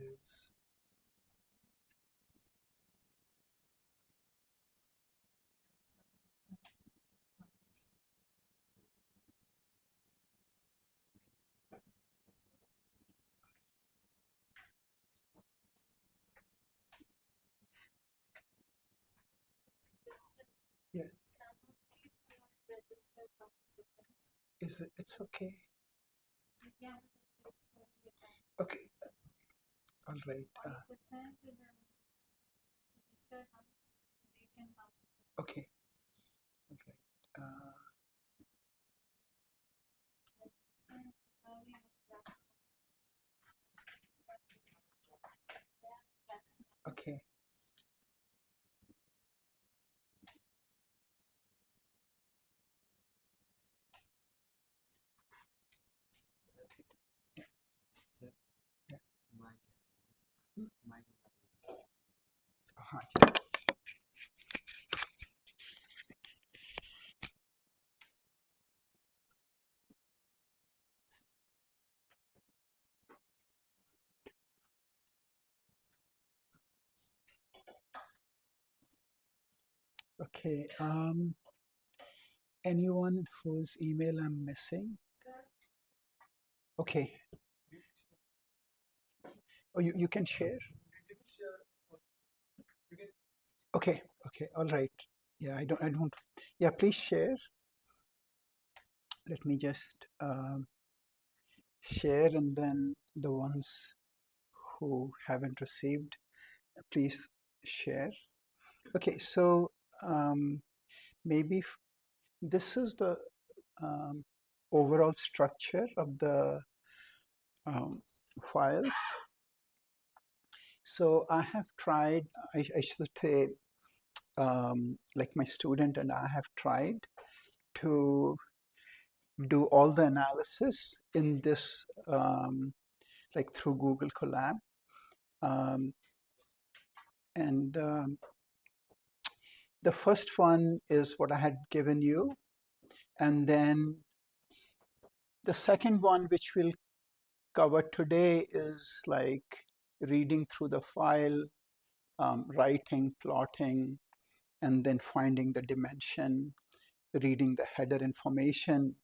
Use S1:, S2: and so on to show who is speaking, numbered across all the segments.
S1: is yeah. Is it? It's okay. Okay. All right. Okay. All right. Okay. Yeah. हाँ जी. Okay. Anyone whose email I'm missing? Okay. Oh, you can share? Okay. Okay. All right. Yeah, I don't. Yeah, please share. Let me just share, and then the ones who haven't received, please share. Okay, so maybe this is the overall structure of the files. So I have tried, I should say, like my student and I have tried to do all the analysis in this, like through Google Colab. And the first one is what I had given you. And then the second one, which we'll cover today, is like reading through the file, writing, plotting, and then finding the dimension, reading the header information,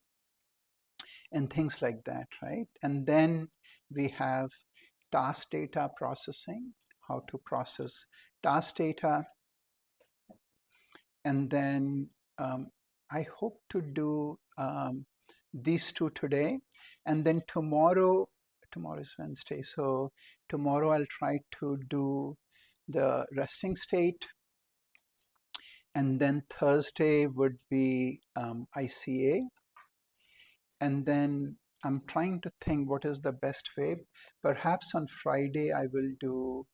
S1: and things like that, right? And then we have task data processing, how to process task data. And then I hope to do these two today. And then tomorrow is Wednesday. So tomorrow I'll try to do the resting state. And then Thursday would be ICA. And then I'm trying to think what is the best way. Perhaps on Friday I will do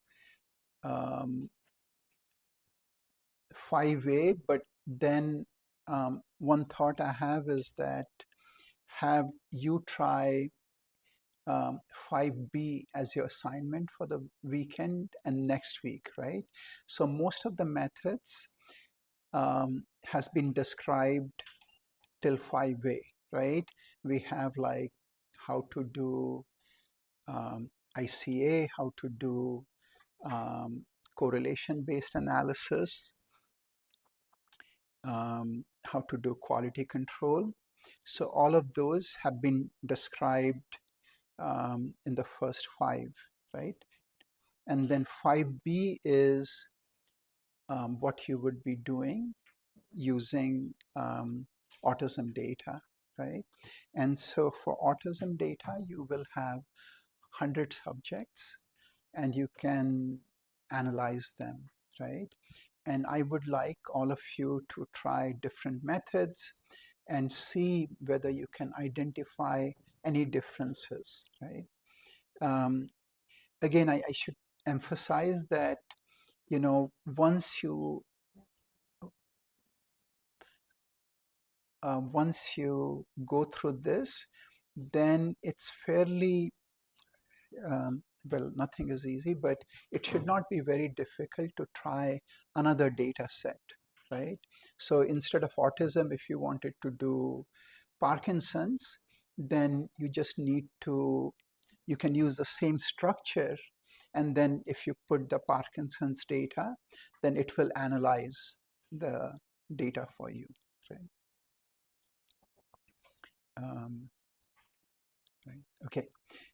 S1: 5A, but then one thought I have is that have you try 5B as your assignment for the weekend and next week, right? So most of the methods has been described till 5A, right? We have like how to do ICA, how to do correlation-based analysis, how to do quality control. So all of those have been described in the first 5, right? And then 5B is what you would be doing using autism data, right? And so for autism data, you will have 100 subjects and you can analyze them, right? And I would like all of you to try different methods and see whether you can identify any differences, right? Again, I should emphasize that, you know, once you go through this, then it's fairly, well, nothing is easy, but it should not be very difficult to try another data set, right? So instead of autism, if you wanted to do Parkinson's, then you just need to, you can use the same structure and then if you put the Parkinson's data, then it will analyze the data for you, right? Right. Okay,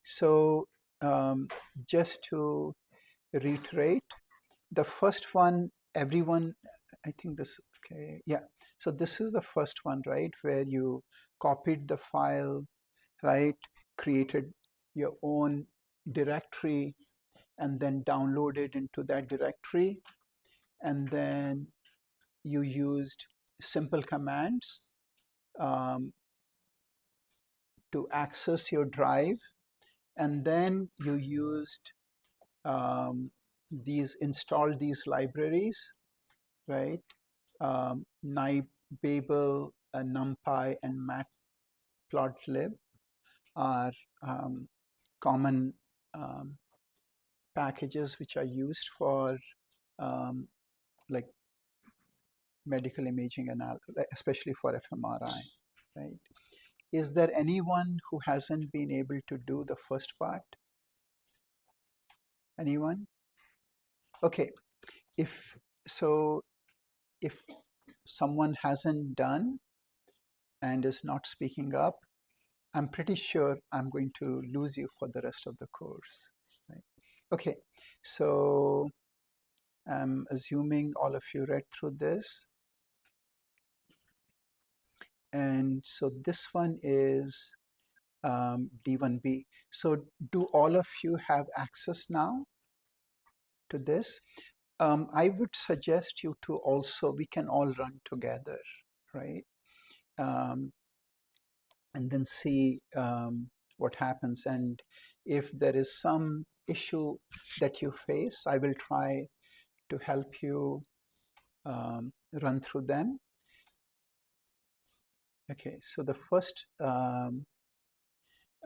S1: so just to reiterate, the first one, everyone, I think this, okay, yeah. So this is the first one, right, where you copied the file, right, created your own directory, and then downloaded into that directory, and then you used simple commands um, to access your drive, and then you used installed these libraries, right? Babel, NumPy, and Matplotlib are common packages which are used for like medical imaging analysis, especially for fMRI, right? Is there anyone who hasn't been able to do the first part? Anyone? Okay, if so, if someone hasn't done and is not speaking up, I'm pretty sure I'm going to lose you for the rest of the course, right? Okay, so I'm assuming all of you read through this. And so this one is D1B. So do all of you have access now to this? I would suggest you to also, we can all run together, right? And then see what happens. And if there is some issue that you face, I will try to help you run through them. Okay, so the first,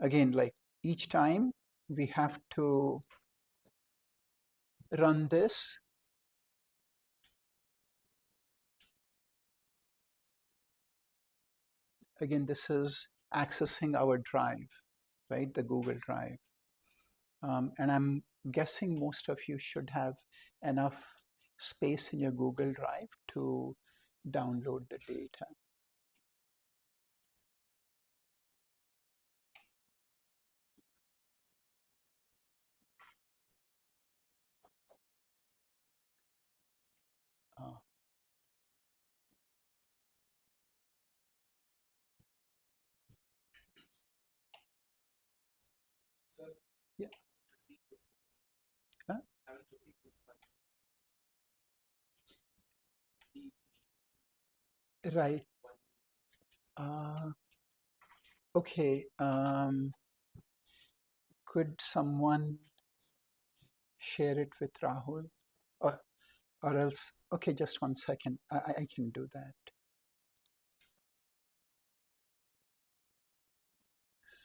S1: again, like each time we have to run this. Again, this is accessing our drive, right? The Google Drive. And I'm guessing most of you should have enough space in your Google Drive to download the data. Uh, yeah. Huh? Right. Okay. Could someone share it with Rahul? Or, or else, okay, just 1 second. I can do that.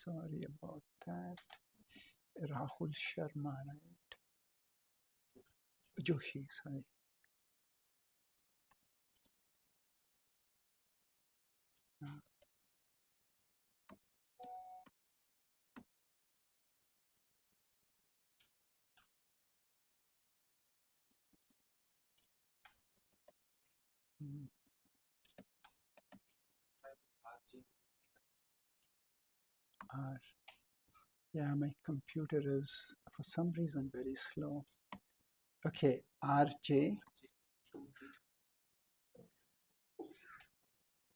S1: Sorry about that. Rahul Sharma, right? Joshi, sorry. R. Yeah, my computer is for some reason very slow. Okay, RJ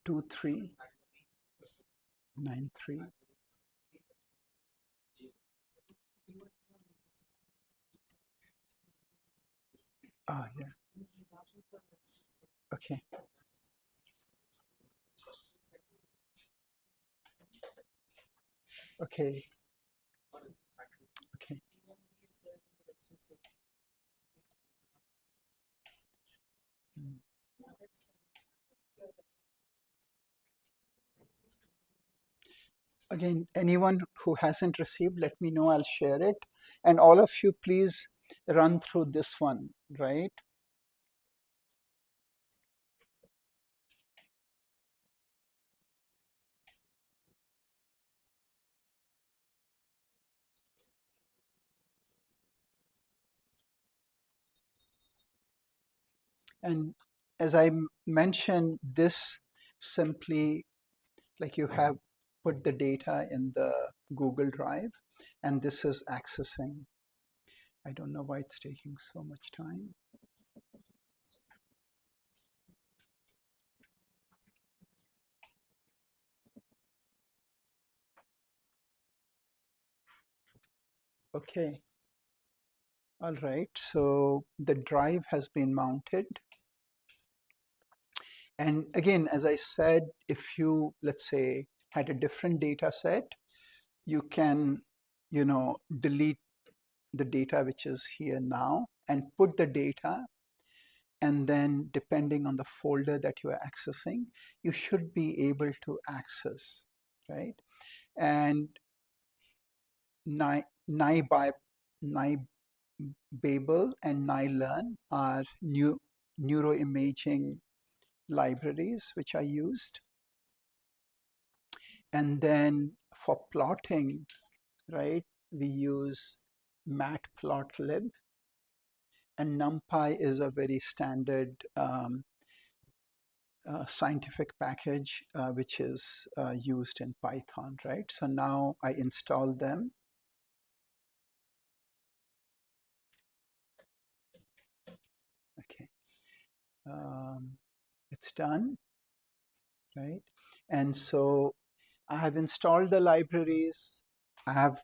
S1: 2393. Ah, yeah. Okay. Okay. Okay. Again, anyone who hasn't received, let me know, I'll share it. And all of you, please run through this one, right? And as I mentioned, this simply, like, you have put the data in the Google Drive, and this is accessing. I don't know why it's taking so much time. Okay. All right. So the drive has been mounted. And again, as I said, if you, let's say, had a different data set, you can, delete the data which is here now and put the data, and then depending on the folder that you are accessing, you should be able to access, right? And NIBabel and NILearn are new neuroimaging libraries which are used. And then for plotting, right, we use matplotlib, and NumPy is a very standard scientific package which is used in Python, right? So now I install them. Okay, it's done, right? And so I have installed the libraries. I have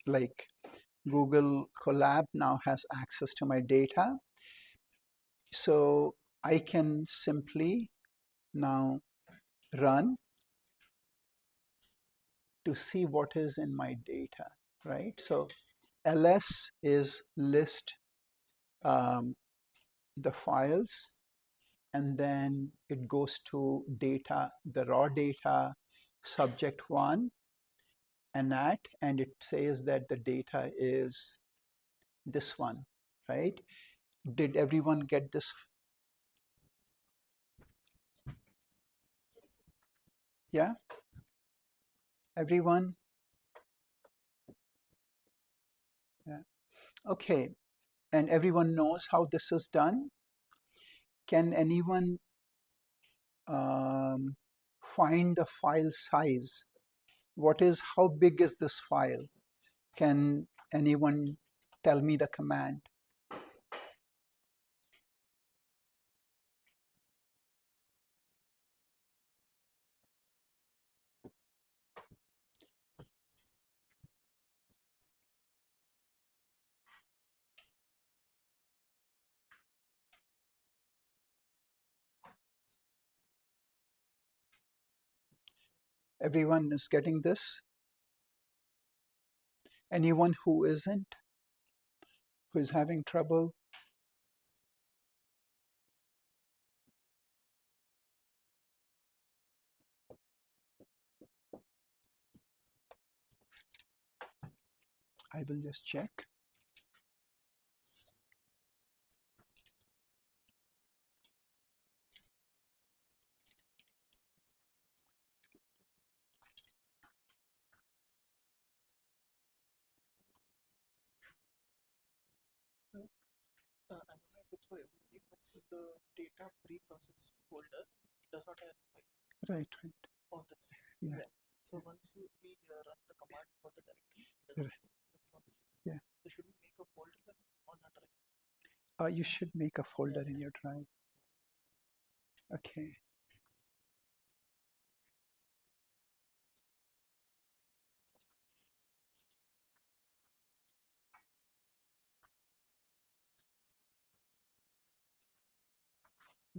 S1: like Google Colab now has access to my data. So I can simply now run to see what is in my data, right? So ls is list the files, and then it goes to data, the raw data, subject one, anat, and it says that the data is this one, right? Did everyone get this? Yeah, everyone? Yeah. Okay, and everyone knows how this is done? Can anyone find the file size? How big is this file? Can anyone tell me the command? Everyone is getting this? Anyone who isn't, who is having trouble? I will just check.
S2: The data pre-process folder does not have
S1: Right, right.
S2: all that.
S1: Yeah.
S2: Yeah. So once we run the command for the directory,
S1: Right. Yeah.
S2: so should we make a folder on that directory?
S1: You should make a folder in your drive. Okay.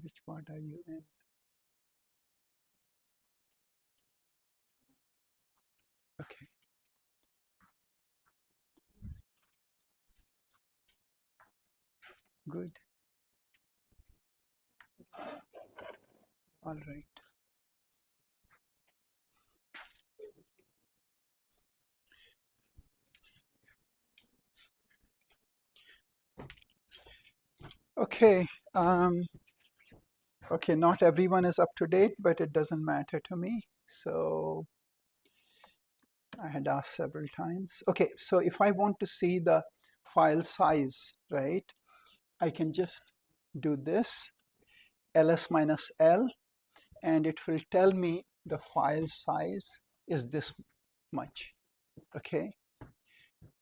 S1: Which part are you in? Okay. Good. All right. Okay. Okay, not everyone is up to date, but it doesn't matter to me. So I had asked several times. Okay, so if I want to see the file size, right, I can just do this, ls minus L, and it will tell me the file size is this much, okay?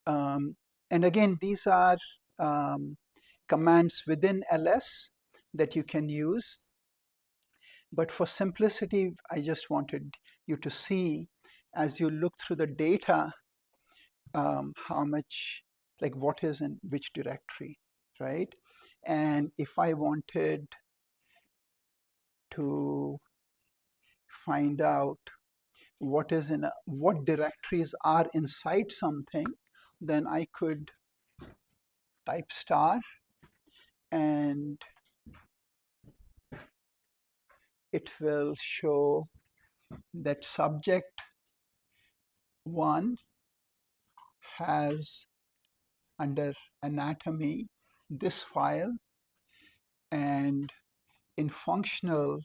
S1: And again, these are commands within ls that you can use. But for simplicity, I just wanted you to see, as you look through the data, how much, like what is in which directory, right? And if I wanted to find out what is in what directories are inside something, then I could type star, and it will show that subject 1 has under anatomy this file, and in functional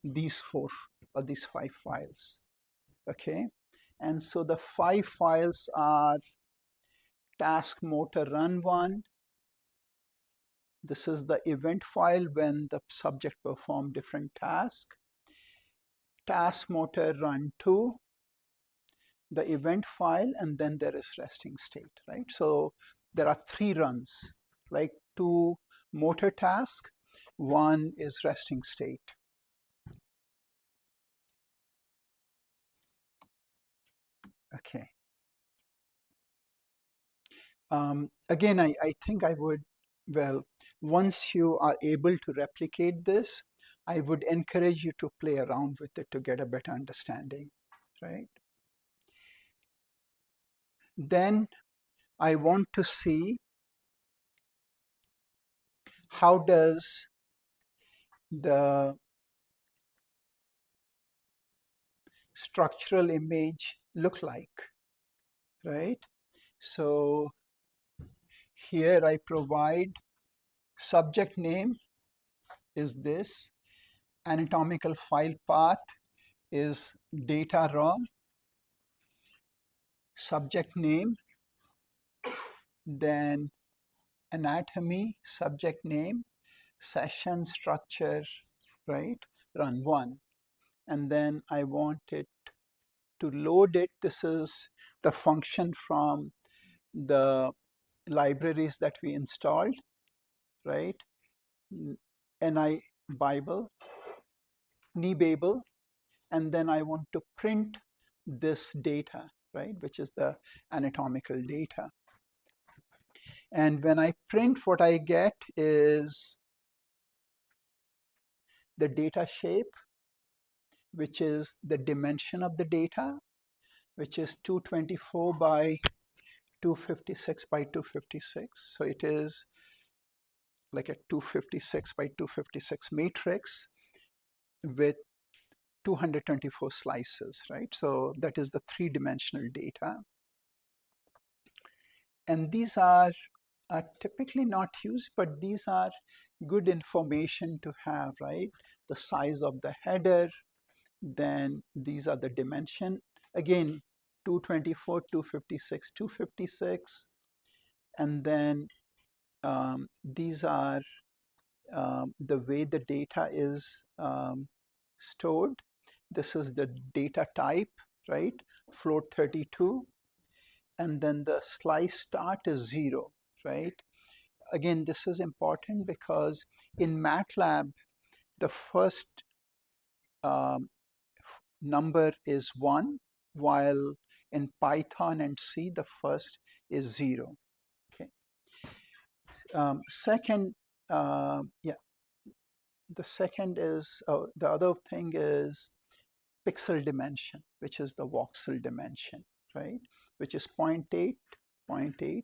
S1: these 4 or these 5 files, okay? And so the 5 files are task motor run 1. This is the event file when the subject performed different tasks. Task motor run 2, the event file, and then there is resting state, right? So there are 3 runs, like 2 motor task, 1 is resting state. Okay. Again, I think I would, well, once you are able to replicate this, I would encourage you to play around with it to get a better understanding, right? Then I want to see how does the structural image look like, right? So here I provide subject name is this, anatomical file path is data raw, subject name, then anatomy, subject name, session structure, right? Run 1. And then I want it to load it. This is the function from the libraries that we installed, right? NI Bible, NIBable, and then I want to print this data, right, which is the anatomical data. And when I print, what I get is the data shape, which is the dimension of the data, which is 224 by 256 by 256. So it is like a 256 by 256 matrix with 224 slices, right? So that is the 3-dimensional data. And these are typically not used, but these are good information to have, right? The size of the header, then these are the dimension. Again, 224, 256, 256. And then these are the way the data is stored. This is the data type, right? Float 32. And then the slice start is 0, right? Again, this is important because in MATLAB, the first number is 1, while in Python and C, the first is 0. Okay. Second, yeah, the second is, the other thing is pixel dimension, which is the voxel dimension, right? Which is 0.8, 0.8,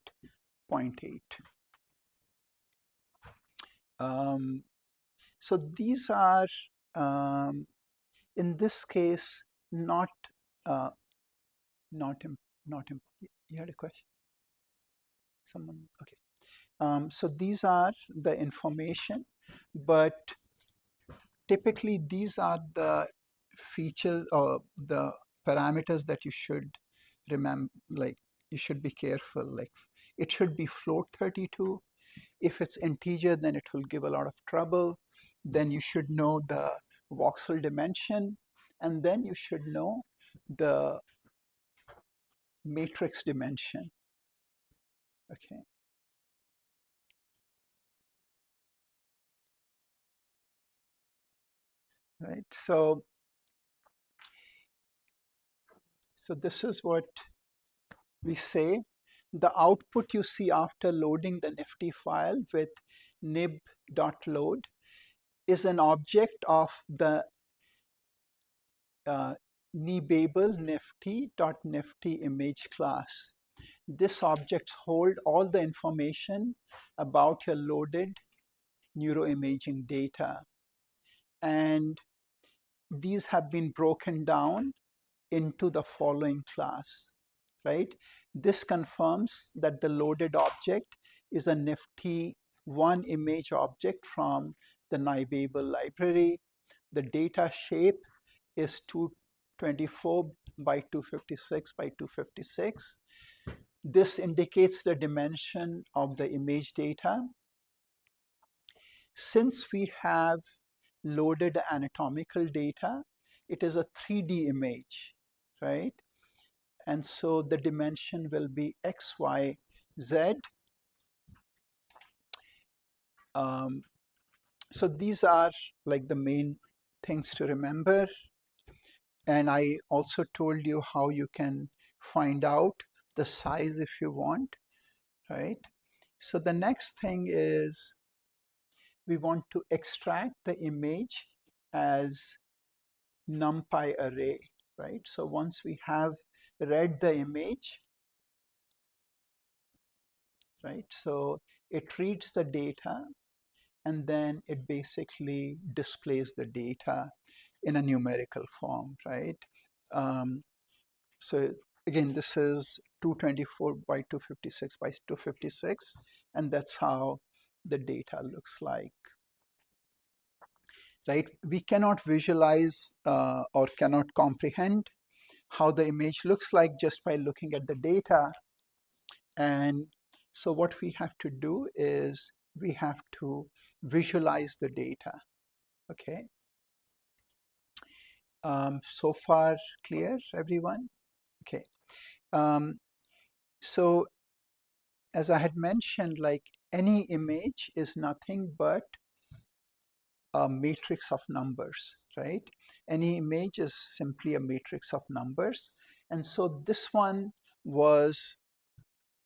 S1: 0.8. So these are, in this case, not, you had a question? Someone, okay. So these are the information, but typically these are the features or the parameters that you should remember, like you should be careful, like it should be float 32, If it's integer, then it will give a lot of trouble. Then you should know the voxel dimension, and then you should know the matrix dimension. Okay. Right. So this is what we say. The output you see after loading the Nifty file with nib.load is an object of the nibable nifty.nifty image class. This objects hold all the information about your loaded neuroimaging data. And these have been broken down into the following class, right? This confirms that the loaded object is a Nifty1 image object from the nibable library. The data shape is 224 by 256 by 256. This indicates the dimension of the image data. Since we have loaded anatomical data, it is a 3D image, right? And so the dimension will be X, Y, Z. So these are like the main things to remember. And I also told you how you can find out the size if you want, right? So the next thing is we want to extract the image as NumPy array, right? So once we have read the image, right? So it reads the data and then it basically displays the data in a numerical form, right? So again, this is 224 by 256 by 256, and that's how the data looks like, right? We cannot visualize or cannot comprehend how the image looks like just by looking at the data. And so what we have to do is we have to visualize the data, okay? So far clear, everyone? Okay. So as I had mentioned, like any image is nothing but a matrix of numbers, right? Any image is simply a matrix of numbers. And so this one was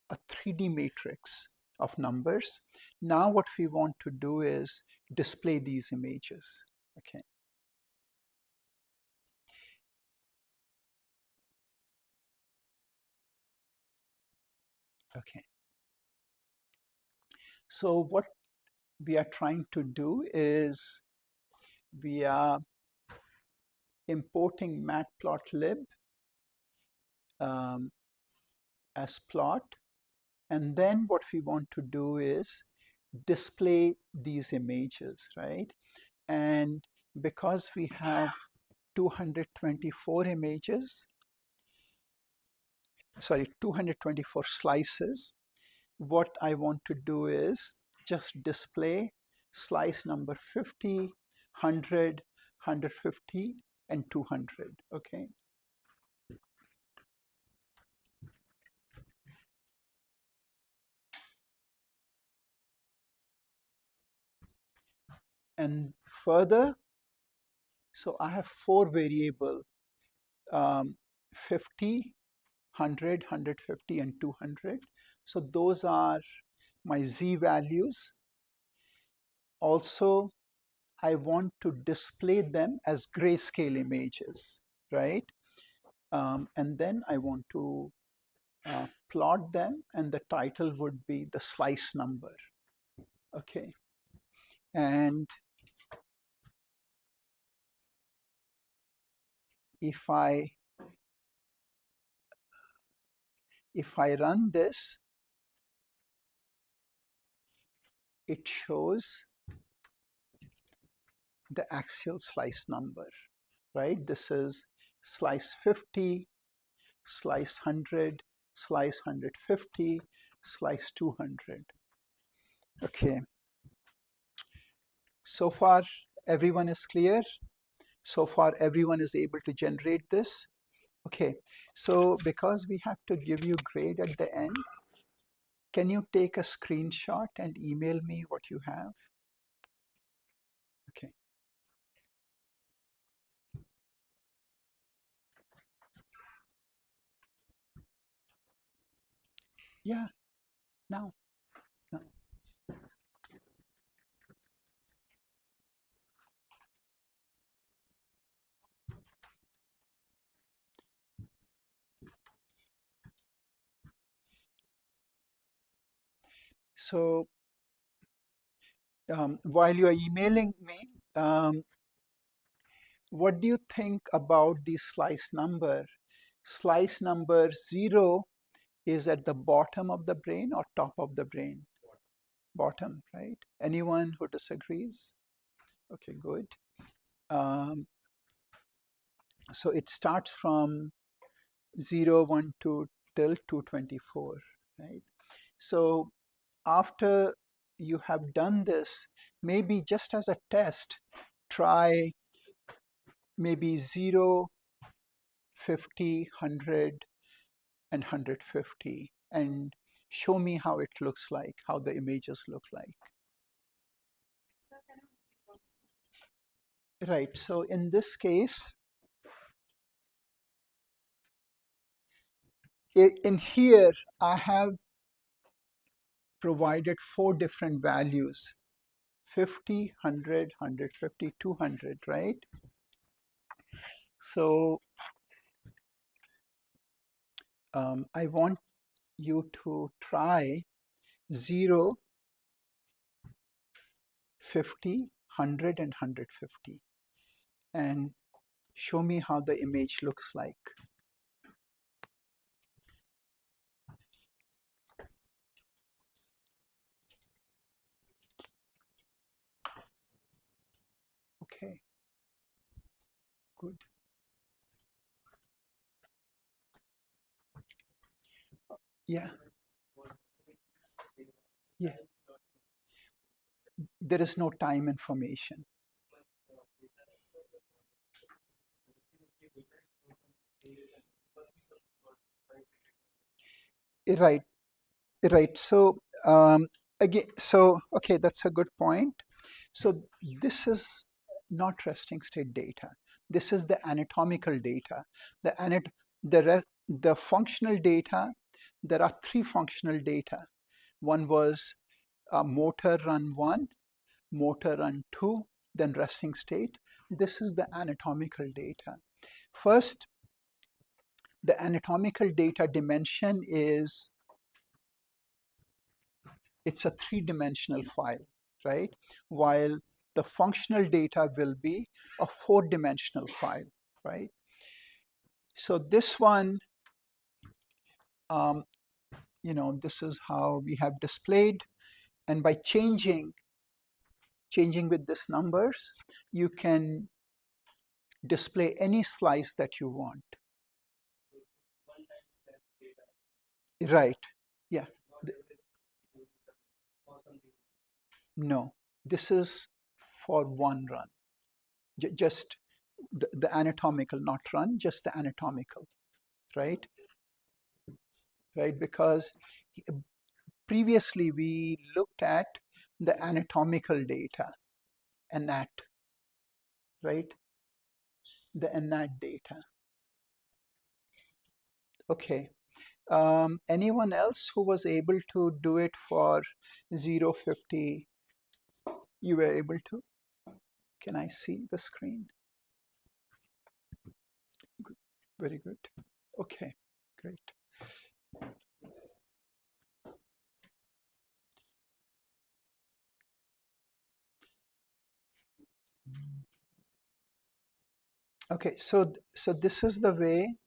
S1: a 3D matrix of numbers. Now what we want to do is display these images, okay? Okay. So what we are trying to do is we are importing matplotlib as plot. And then what we want to do is display these images, right? And because we have 224 images, sorry, 224 slices, what I want to do is just display slice number 50, 100, 150, and 200, okay? And further, so I have 4 variable, 50, 100, 150, and 200. So those are my Z values. Also, I want to display them as grayscale images, right? And then I want to plot them, and the title would be the slice number, okay? And if I run this, it shows the axial slice number, right? This is slice 50, slice 100, slice 150, slice 200. Okay, so far everyone is clear. So far everyone is able to generate this. Okay, so because we have to give you grade at the end, can you take a screenshot and email me what you have? Okay. Yeah, now, now. So while you are emailing me, what do you think about the slice number? Slice number 0 is at the bottom of the brain or top of the brain? Bottom, right? Anyone who disagrees? Okay, good. Um, so it starts from 0, 1, 2 till 224, right? So after you have done this, maybe just as a test, try maybe 0, 50, 100, and 150 and show me how it looks like, how the images look like. Right, so in this case, in here, I have provided 4 different values, 50, 100, 150, 200, right? So I want you to try 0, 50, 100, and 150 and show me how the image looks like. Okay, good. Yeah, yeah. There is no time information. Right, right. So again, so okay, that's a good point. So this is not resting state data. This is the anatomical data. The the functional data. There are 3 functional data. One was motor run 1, motor run 2, then resting state. This is the anatomical data. First, the anatomical data dimension is, it's a 3-dimensional file, right? While the functional data will be a 4-dimensional file, right? So this one, um, this is how we have displayed. And by changing with these numbers, you can display any slice that you want. Right, yeah. No, this is for one run. Just the anatomical, not run, just the anatomical, right? Right, because previously we looked at the anatomical data, ANAT, right? The ANAT data. Okay. Anyone else who was able to do it for 0, 50? You were able to? Can I see the screen? Good. Very good. Okay, great. Okay, so this is the way.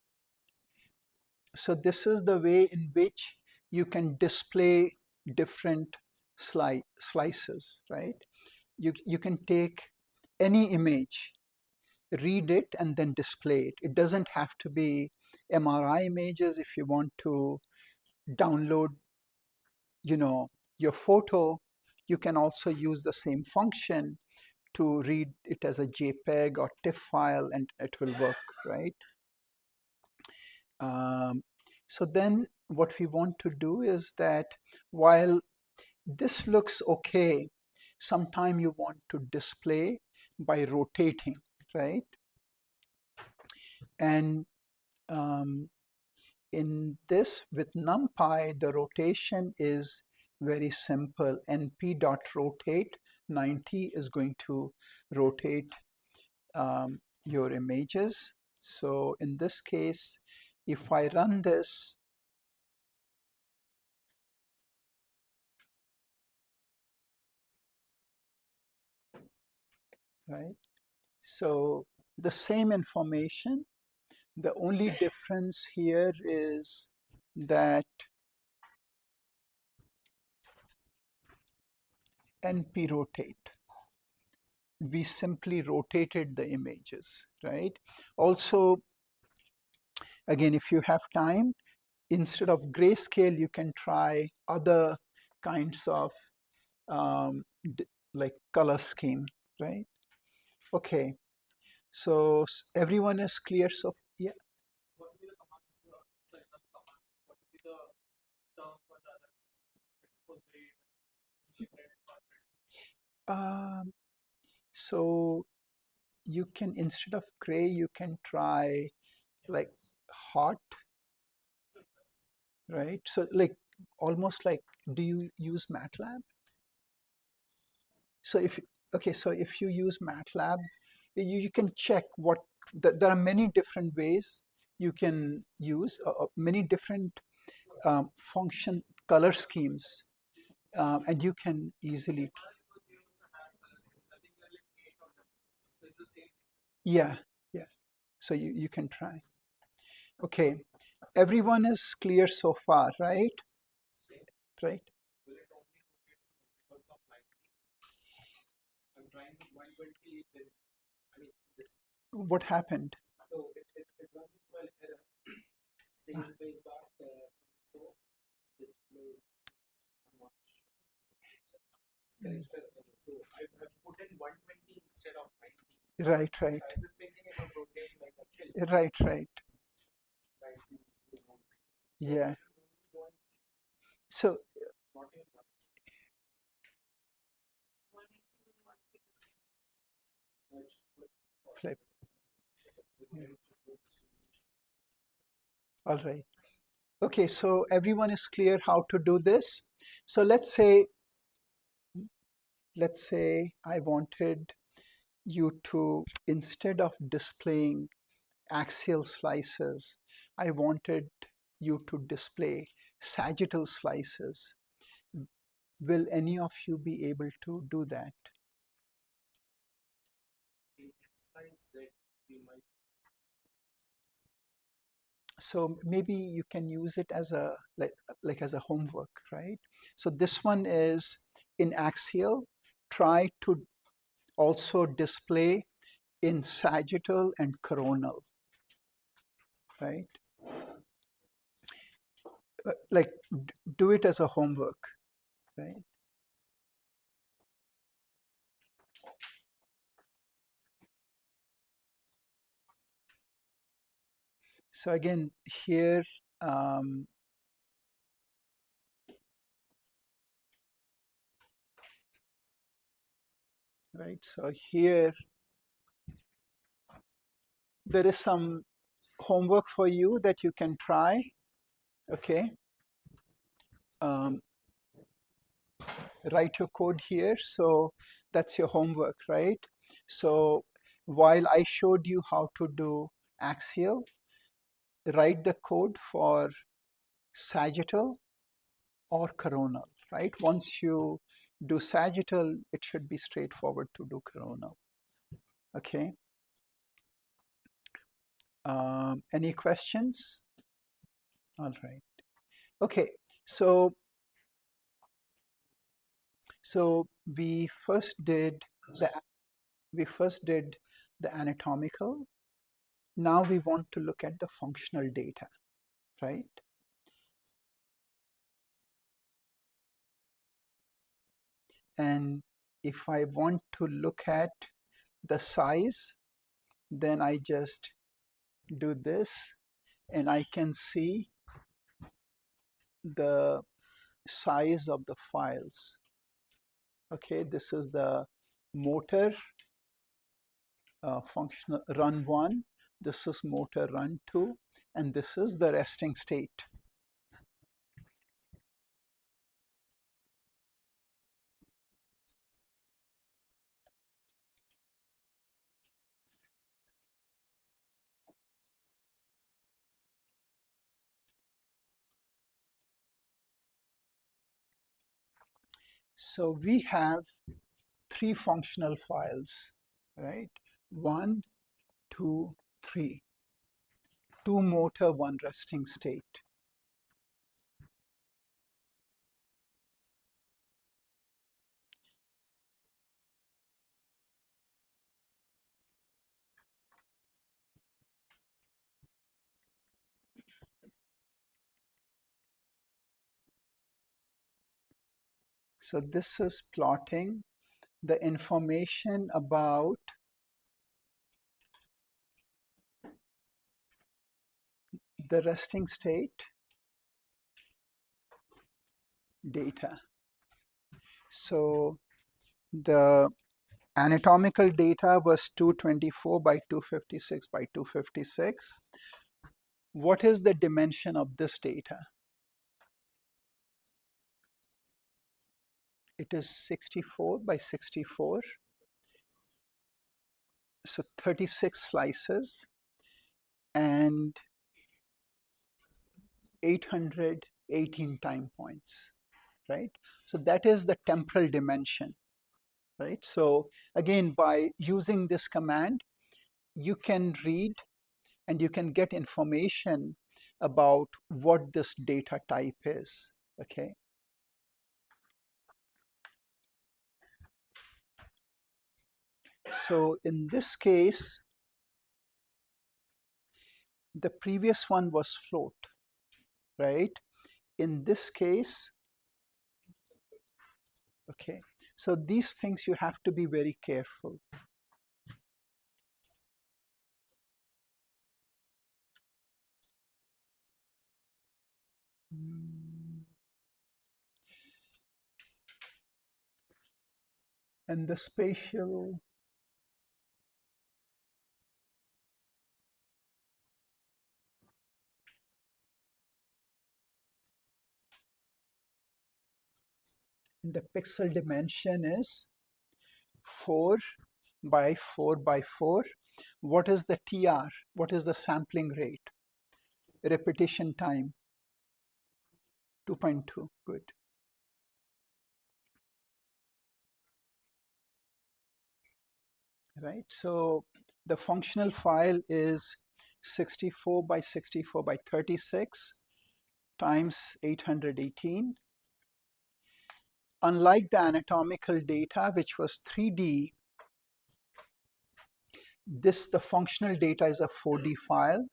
S1: So this is the way in which you can display different slices, right? You can take any image, read it, and then display it. It doesn't have to be MRI images. If you want to download, your photo, you can also use the same function to read it as a JPEG or TIFF file, and it will work, right? So then what we want to do is that while this looks okay, sometime you want to display by rotating, right? And in this, with NumPy, the rotation is very simple. np.rotate 90 is going to rotate your images. So in this case, if I run this, right? So the same information, the only difference here is that np rotate, we simply rotated the images, right? Also, again, if you have time, instead of grayscale, you can try other kinds of like color scheme, right? Okay, so everyone is clear. So yeah,
S2: What will be the command? Sorry, not the command. What will be the term for the other? Expose grade, separate,
S1: so you can, instead of gray, you can try like hot, right? So like almost like, do you use MATLAB? So if, okay, so if you use MATLAB, you can check what, there are many different ways you can use, many different function color schemes, and you can easily, yeah, yeah. So you can try. Okay, everyone is clear so far, right? Right.
S2: I'm trying with 120, then I mean this.
S1: What happened?
S2: So it runs into an error. Save space bar. So display. So I've put in 120 instead of 90.
S1: Right, right.
S2: I was thinking about rotating like that.
S1: Right, right. Yeah. So flip. Yeah. All right. Okay, so everyone is clear how to do this. So let's say I wanted you to, instead of displaying axial slices, I wanted you to display sagittal slices. Will any of you be able to do that? So maybe you can use it as a like as a homework, right? So this one is in axial. Try to also display in sagittal and coronal, right? Like do it as a homework, right? So again, here, right? So here, there is some homework for you that you can try, okay? Write your code here. So that's your homework, right? So while I showed you how to do axial, write the code for sagittal or coronal, right? Once you do sagittal, it should be straightforward to do coronal, okay? Any questions? All right. Okay, so we first did the anatomical. Now we want to look at the functional data, right? And if I want to look at the size, then I just do this and I can see the size of the files. Okay, this is the motor functional run 1, this is motor run 2, and this is the resting state. So we have 3 functional files, right? 1, 2, 3. 2 motor, 1 resting state. So this is plotting the information about the resting state data. So the anatomical data was 224 by 256 by 256. What is the dimension of this data? It is 64 by 64. So 36 slices and 818 time points, right? So that is the temporal dimension, right? So again, by using this command, you can read and you can get information about what this data type is, okay? So in this case, the previous one was float, right? In this case, okay, so these things you have to be very careful. And the spatial, the pixel dimension is 4 by 4 by 4. What is the TR? What is the sampling rate? Repetition time? 2.2. Good. Right. So the functional file is 64 by 64 by 36 times 818. Unlike the anatomical data, which was 3D, the functional data is a 4D file.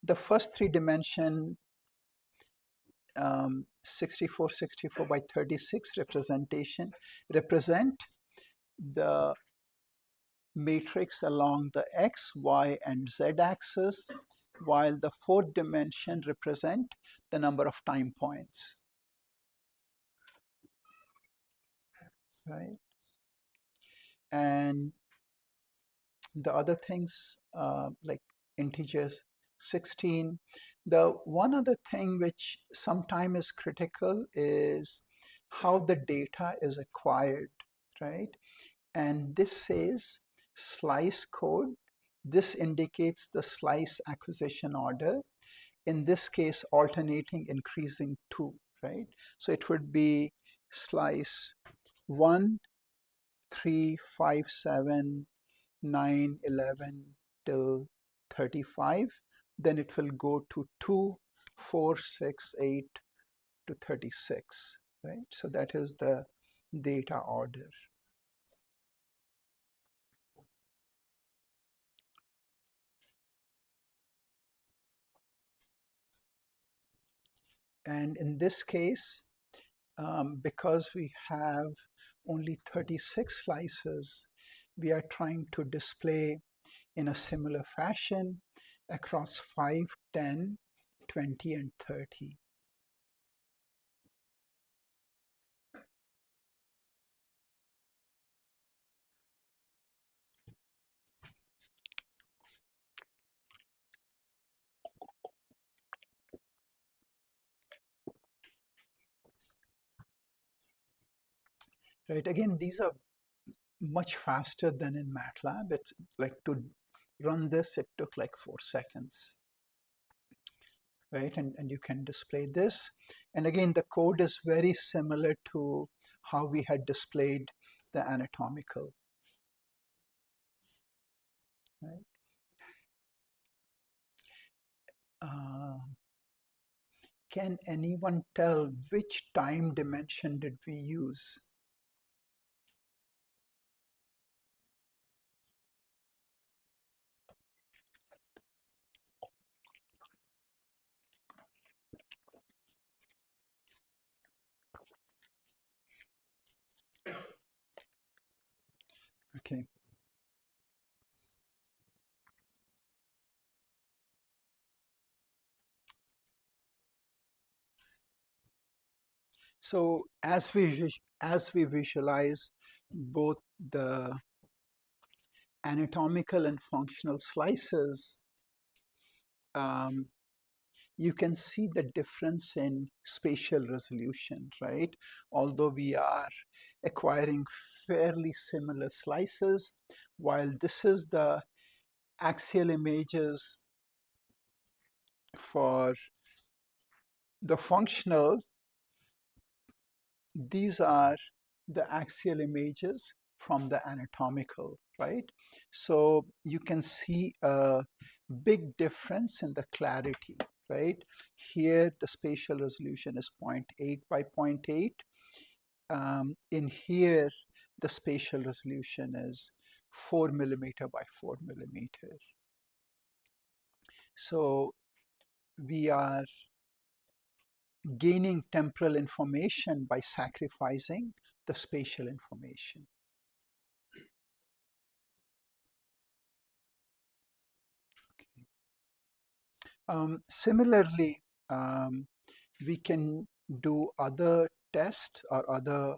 S1: The first 3 dimension 64, 64 by 36 representation represent the matrix along the x, y, and z axis, while the 4th dimension represent the number of time points, right? And the other things like integers 16. The one other thing which sometimes is critical is how the data is acquired, right? And this says slice code. This indicates the slice acquisition order. In this case, alternating, increasing 2, right? So it would be slice 1, 3, 5, 7, 9, 11 till 35. Then it will go to 2, 4, 6, 8 to 36, right? So that is the data order. And in this case, because we have only 36 slices, we are trying to display in a similar fashion across 5, 10, 20, and 30. Right, again, these are much faster than in MATLAB. It's like to run this, it took like 4 seconds, right? And you can display this. And again, the code is very similar to how we had displayed the anatomical, right? Uh, can anyone tell which time dimension did we use? Okay. So as we visualize both the anatomical and functional slices, um, you can see the difference in spatial resolution, right? Although we are acquiring fairly similar slices, while this is the axial images for the functional, these are the axial images from the anatomical, right? So you can see a big difference in the clarity, right? Here, the spatial resolution is 0.8 by 0.8. In here, the spatial resolution is 4 millimeter by 4 millimeter. So we are gaining temporal information by sacrificing the spatial information. Similarly, we can do other tests or other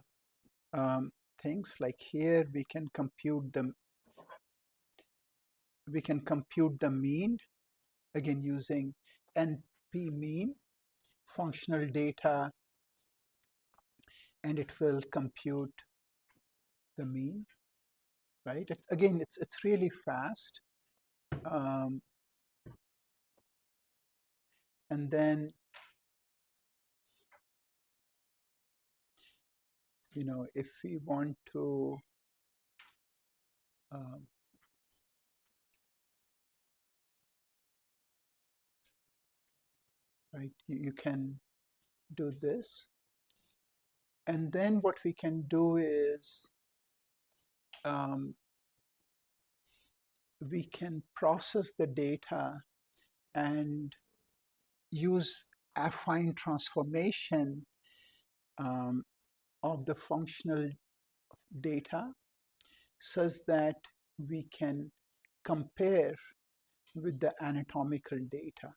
S1: things like here we can compute the mean, again using NP mean functional data, and it will compute the mean, right? Again, it's really fast. Um, and then, if we want to um, right, you can do this. And then what we can do is um, we can process the data and use affine transformation um, of the functional data such that we can compare with the anatomical data.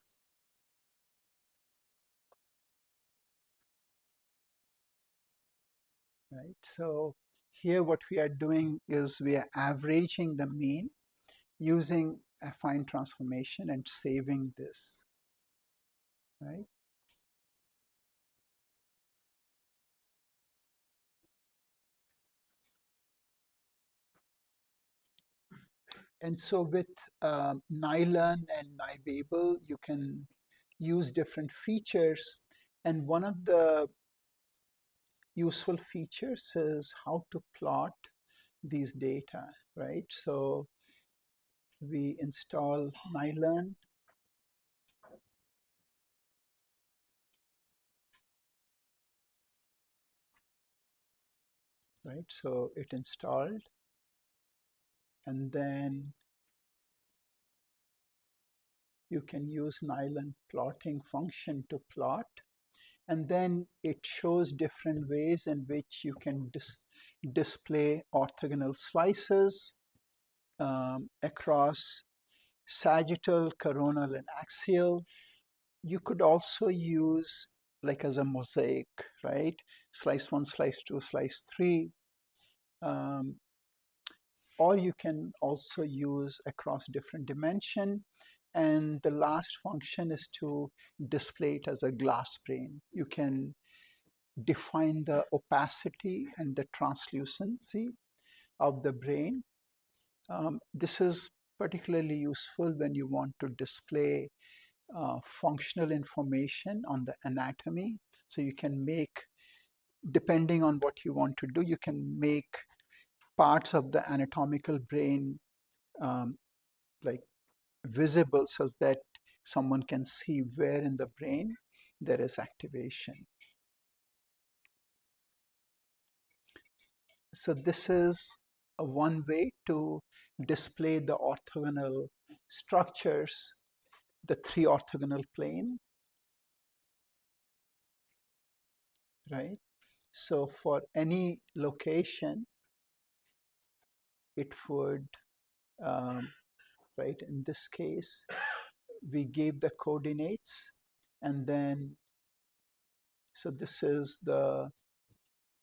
S1: Right? So here what we are doing is we are averaging the mean using affine transformation and saving this, right? And so with NiLearn and NiBabel, you can use different features. And one of the useful features is how to plot these data, right? So we install NiLearn, right? So it installed, and then you can use NiLearn plotting function to plot. And then it shows different ways in which you can display orthogonal slices across sagittal, coronal, and axial. You could also use like as a mosaic, right? Slice 1, slice 2, slice 3. Um, or you can also use across different dimension. And the last function is to display it as a glass plane. You can define the opacity and the translucency of the brain. This is particularly useful when you want to display functional information on the anatomy. So you can make, depending on what you want to do, you can make parts of the anatomical brain um, like visible such that someone can see where in the brain there is activation. So this is one way to display the orthogonal structures, the three orthogonal plane, right? So for any location, it would, right, in this case, we gave the coordinates, and then, so this is the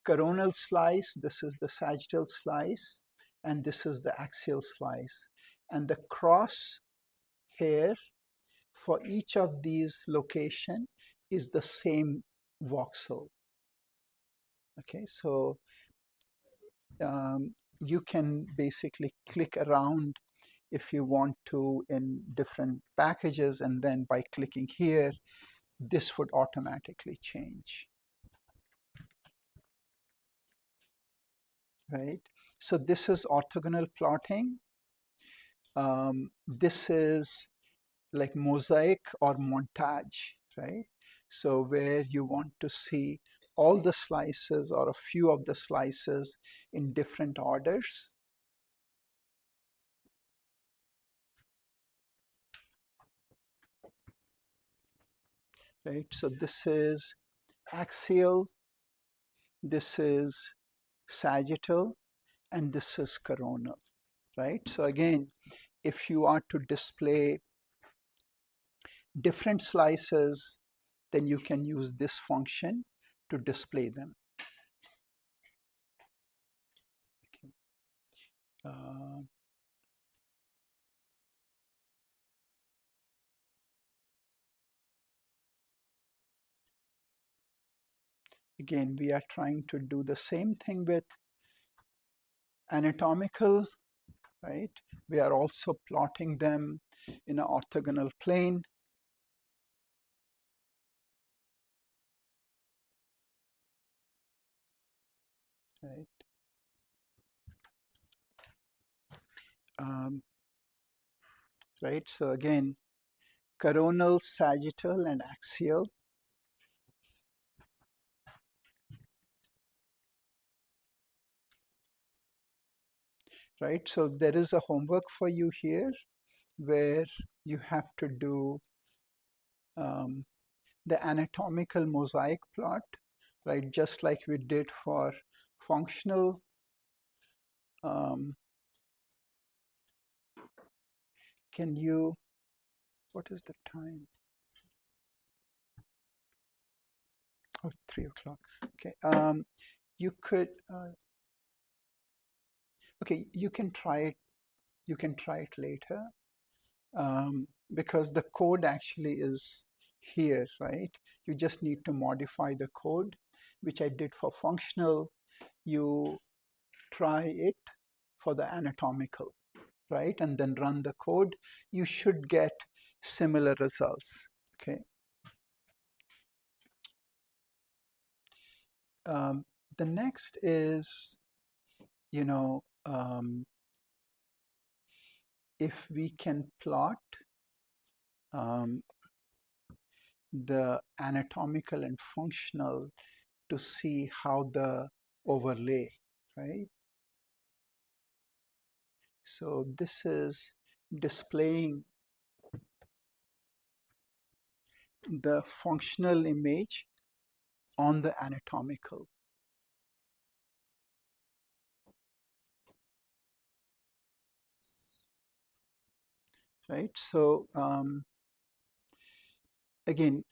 S1: coronal slice, this is the sagittal slice, and this is the axial slice. And the cross here for each of these location is the same voxel. Okay, so you can basically click around if you want to in different packages, and then by clicking here, this would automatically change, right? So this is orthogonal plotting. This is like mosaic or montage, right? So where you want to see all the slices or a few of the slices in different orders. Right, so this is axial, this is sagittal, and this is coronal, right? So again, if you are to display different slices, then you can use this function to display them. Okay. Again, we are trying to do the same thing with anatomical, right? We are also plotting them in an orthogonal plane. Right? Right, so again, coronal, sagittal, and axial. Right, so there is a homework for you here where you have to do the anatomical mosaic plot, right? Just like we did for functional. Can you, what is the time? Oh, 3 o'clock. Okay. You could, okay, you can try it. You can try it later because the code actually is here, right? You just need to modify the code, which I did for functional. You try it for the anatomical, right? And then run the code. You should get similar results, okay? The next is, you know, if we can plot the anatomical and functional to see how the overlay, right? So this is displaying the functional image on the anatomical. Right? So again,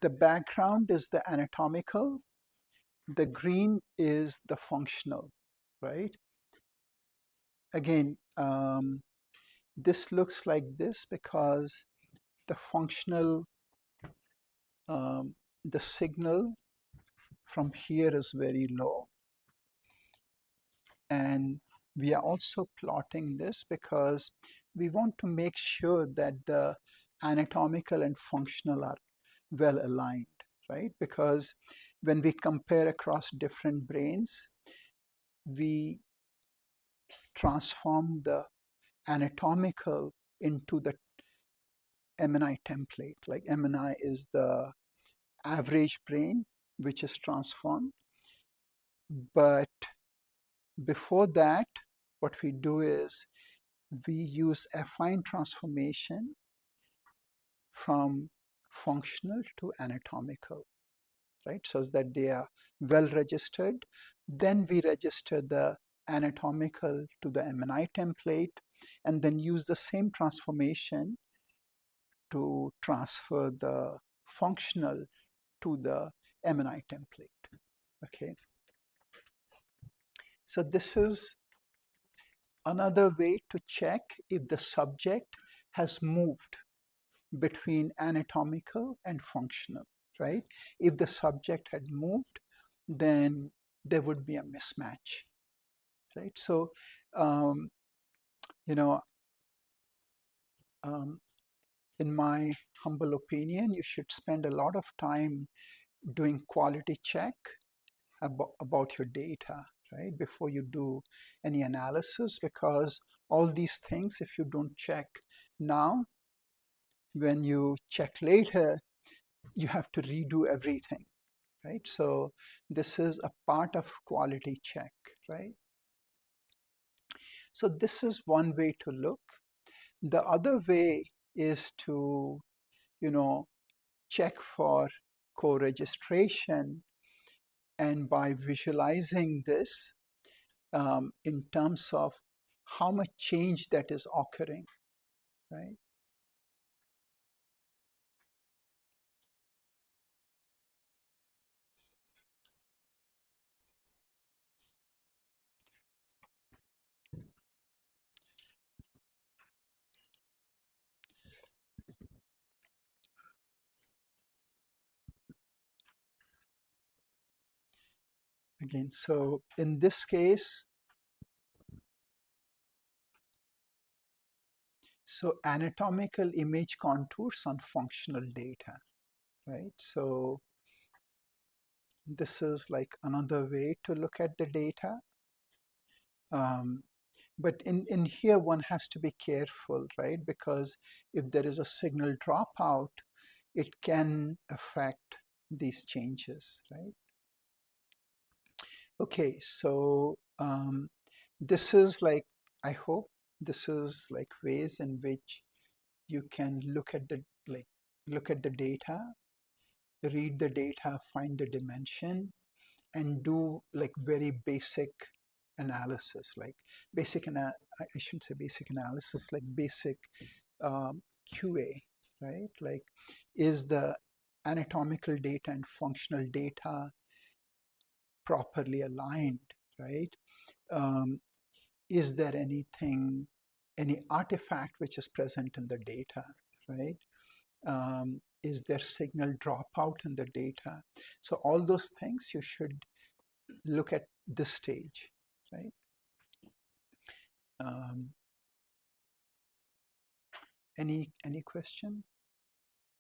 S1: the background is the anatomical, the green is the functional, right? Again, this looks like this because the functional, the signal from here is very low. And we are also plotting this because we want to make sure that the anatomical and functional are well aligned, right? Because when we compare across different brains, we transform the anatomical into the MNI template. Like MNI is the average brain, which is transformed. But before that, what we do is we use affine transformation from functional to anatomical, right? So that they are well registered. Then we register the anatomical to the MNI template and then use the same transformation to transfer the functional to the MNI template. Okay. So this is another way to check if the subject has moved between anatomical and functional, right? If the subject had moved, then there would be a mismatch, right? So, you know, in my humble opinion, you should spend a lot of time doing quality check about your data, right? Before you do any analysis, because all these things, if you don't check now, when you check later, you have to redo everything, right? So this is a part of quality check, right? So this is one way to look. The other way is to, check for co-registration, and by visualizing this in terms of how much change that is occurring, right? Again, so in this case, so anatomical image contours on functional data, right? So this is like another way to look at the data. But in here, one has to be careful, right? Because if there is a signal dropout, it can affect these changes, right? Okay, so this is like, I hope this is like ways in which you can look at the data, read the data, find the dimension, and do like very basic analysis, like I shouldn't say basic analysis, like basic QA, right? Like, is the anatomical data and functional data properly aligned, right? Is there any artifact which is present in the data, right? Is there signal dropout in the data? So all those things you should look at this stage, right? Any question?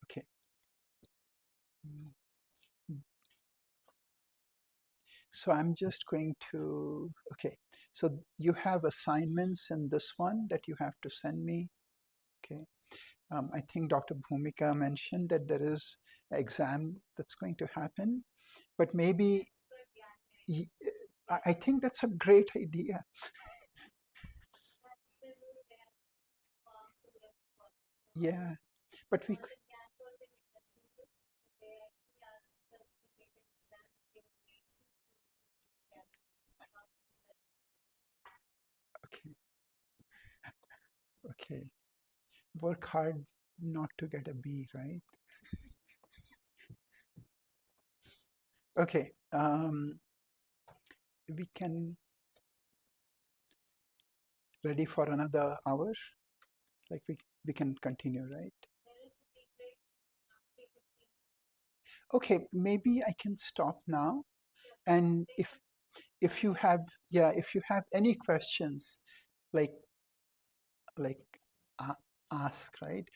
S1: Okay. So I'm just going to, okay. So you have assignments in this one that you have to send me. Okay. I think Dr. Bhumika mentioned that there is an exam that's going to happen, but maybe I think that's a great idea. Yeah, but we work hard not to get a B, right? Okay, we can ready for another hour. Like we can continue, right? Okay, maybe I can stop now. And if you have, yeah, if you have any questions, like like uh, ask, right?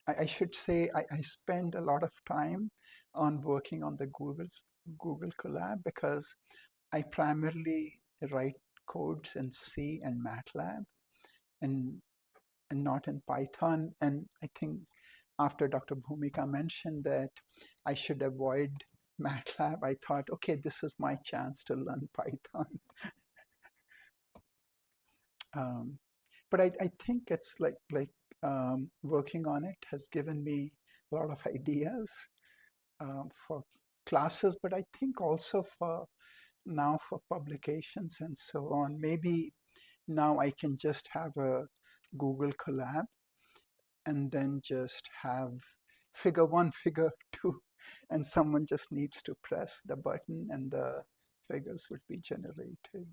S1: I should say I spend a lot of time on working on the Google Colab because I primarily write codes in C and MATLAB and not in Python. And I think after Dr. Bhumika mentioned that I should avoid MATLAB, I thought, okay, this is my chance to learn Python. Um, but I think it's working on it has given me a lot of ideas for classes, but I think also for now for publications and so on. Maybe now I can just have a Google Colab and then just have figure 1, figure 2, and someone just needs to press the button and the figures would be generated.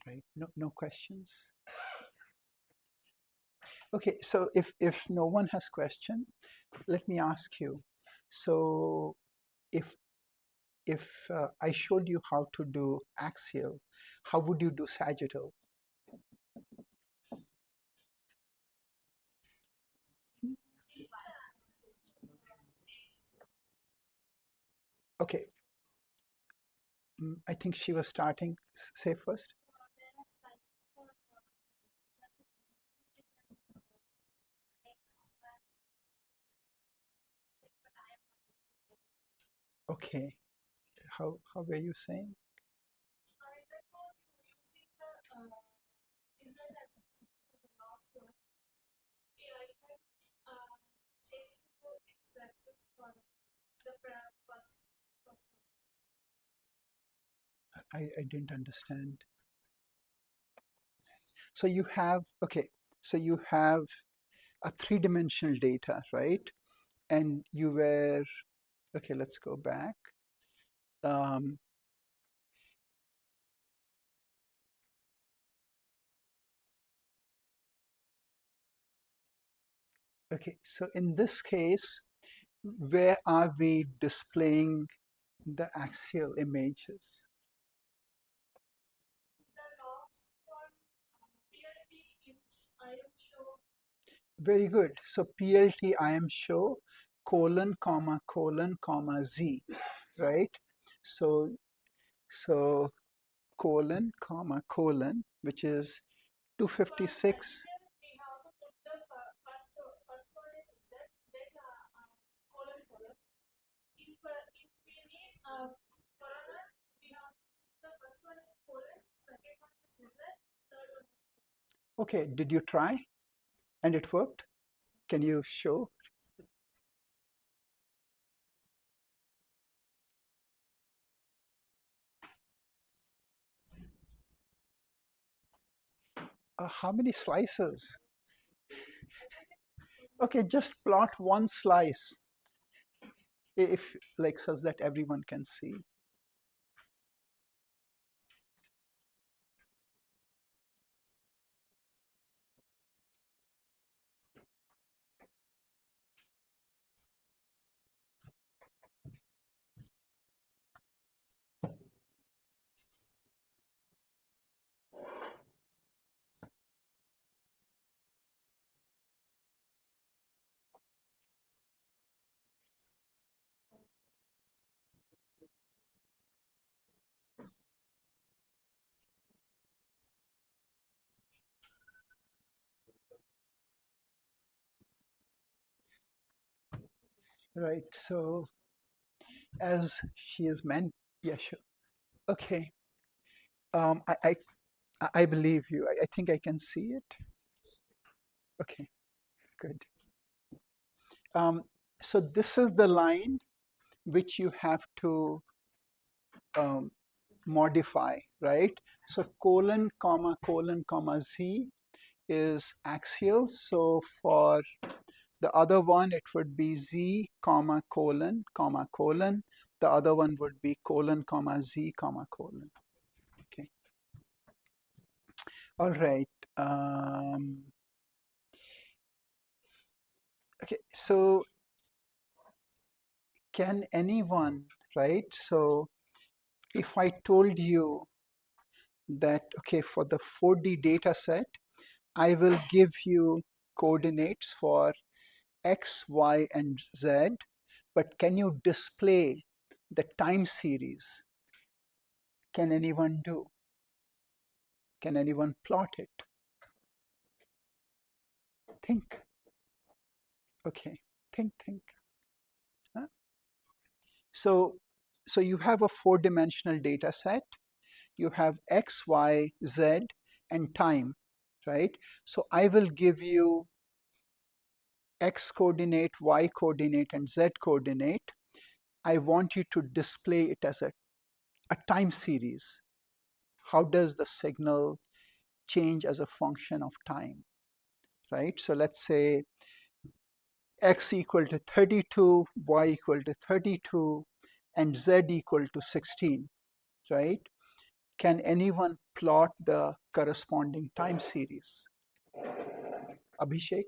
S1: Right? No questions. Okay, so if no one has question, let me ask you. So if I showed you how to do axial, how would you do sagittal? Okay, I think she was starting. Say first. Okay, how were you saying? I didn't understand. So you have, okay, so you have a three-dimensional data, right? And you were, okay, let's go back. Um, okay, so in this case, where are we displaying the axial images? Very good. So PLT I am show colon, comma, Z, right? So, so colon, which is 256. Okay, did you try? And it worked? Can you show? How many slices? Okay, just plot one slice if like such that everyone can see. Right, so as she is meant, yeah, sure. Okay, um, I, I, I believe you. I think I can see it. Okay, good. Um, so this is the line which you have to um, modify, right? So colon, comma, Z is axial. So for the other one, it would be z comma colon comma colon. The other one would be colon comma z comma colon. Okay. All right. Okay. So can anyone, right? So if I told you that, okay, for the 4D data set, I will give you coordinates for X, Y, and Z, but can you display the time series? Can anyone do? Can anyone plot it? Think. Okay, think. Huh? So you have a four-dimensional data set. You have X, Y, Z, and time, right? So I will give you X coordinate, Y coordinate, and Z coordinate. I want you to display it as a time series. How does the signal change as a function of time, right? So let's say X equal to 32, Y equal to 32, and Z equal to 16, right? Can anyone plot the corresponding time series? Abhishek?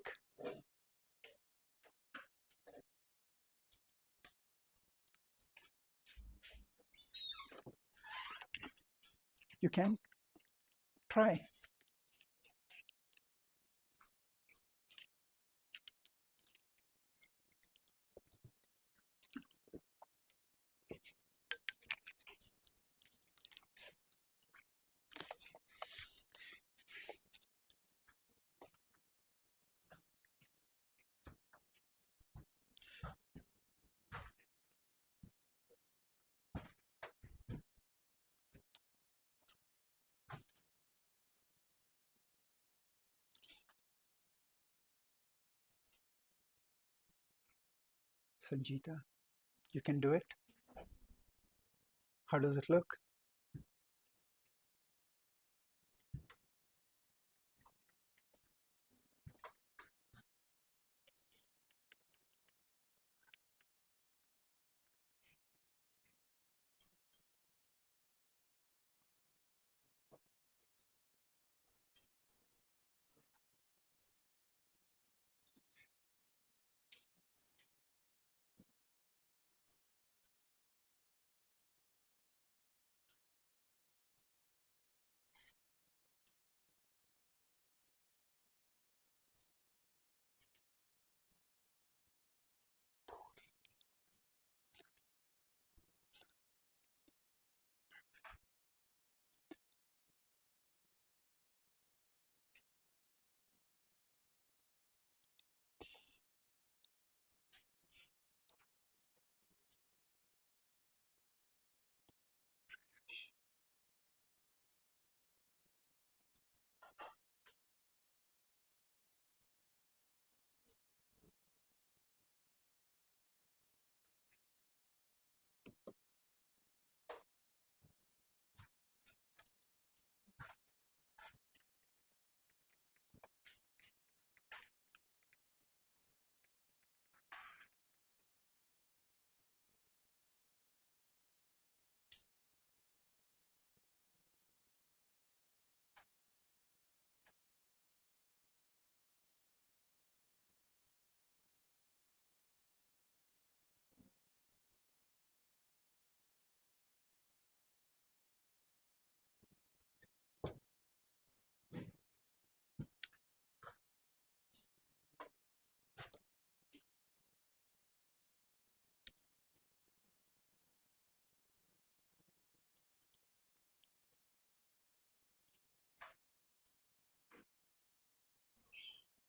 S1: You can try. Sanjita, you can do it. How does it look?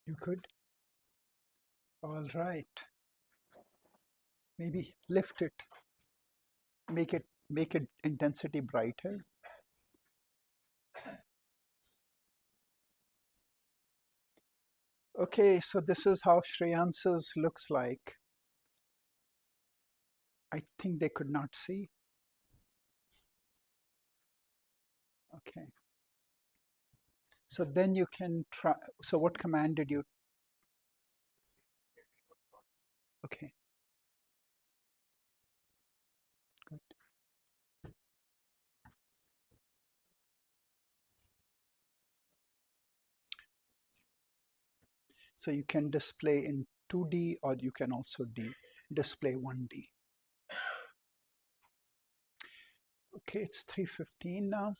S1: You could. All right. Maybe lift it. Make it intensity brighter. Okay, so this is how Shreyansa's looks like. I think they could not see. Okay. So then you can try. So what command did you? Okay. Good. So you can display in 2D, or you can also display 1D. Okay, it's 3:15 now,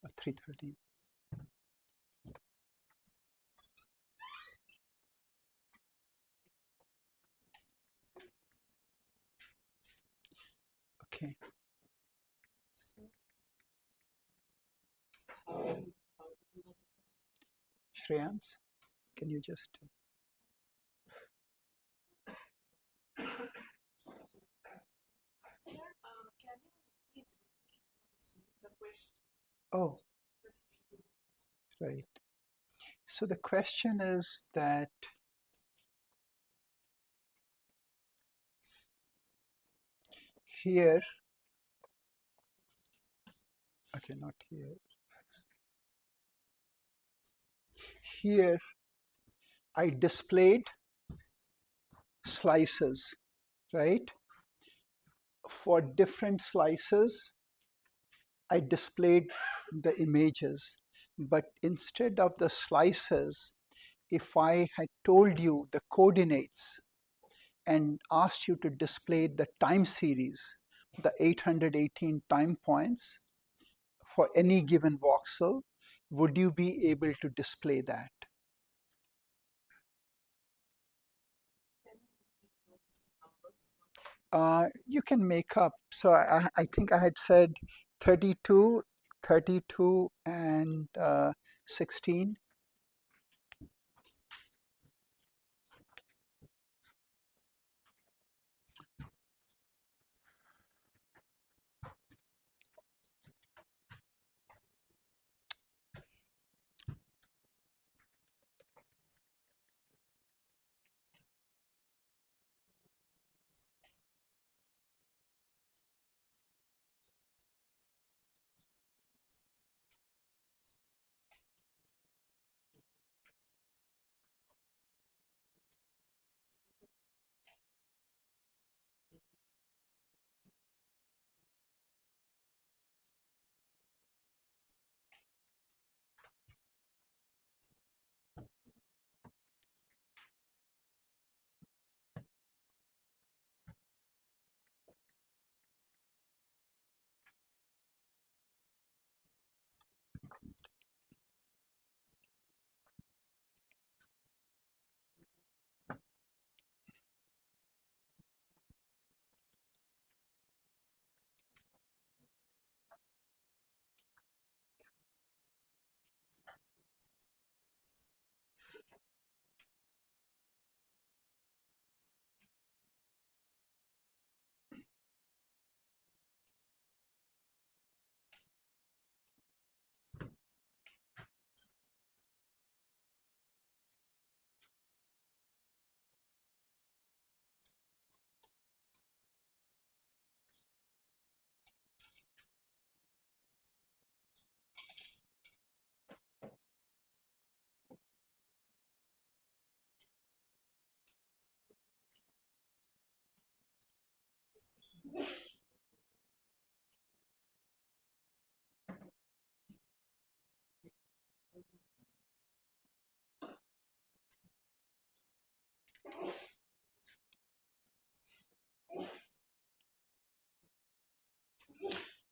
S1: or 3:13. Okay. Shreyans, can you just? Oh, right. So the question is that here, okay, not here. Here, I displayed slices, right? For different slices, I displayed the images, but instead of the slices, if I had told you the coordinates and asked you to display the time series, the 818 time points for any given voxel, would you be able to display that? You can make up. So I think I had said 32, 32, and 16.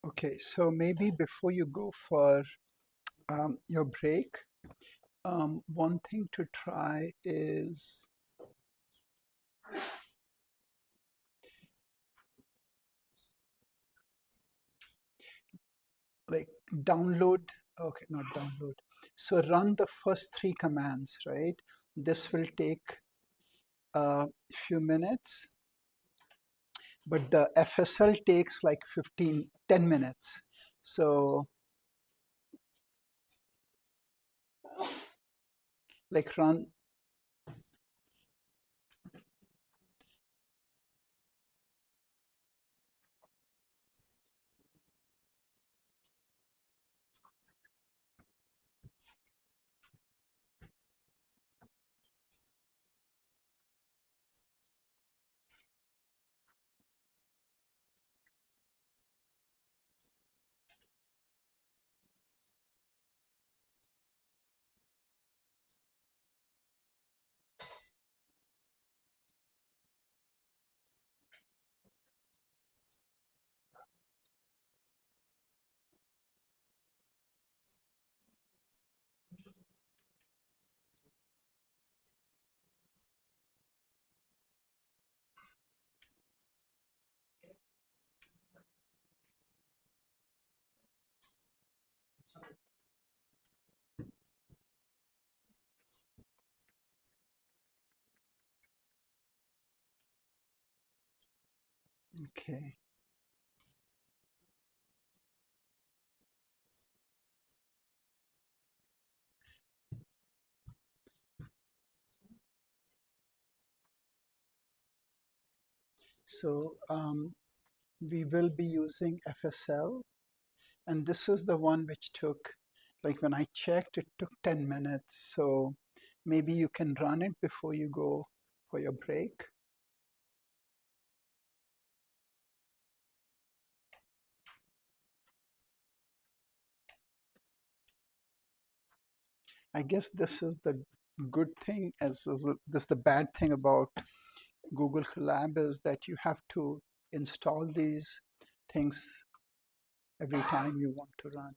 S1: Okay, so maybe before you go for your break, one thing to try is like download, okay, not download. So run the first three commands, right? This will take a few minutes, but the FSL takes like 10 minutes. So like run, Okay. So we will be using FSL, and this is the one which took, like when I checked, it took 10 minutes. So maybe you can run it before you go for your break. I guess this is the good thing, as this the bad thing about Google Colab is that you have to install these things every time you want to run.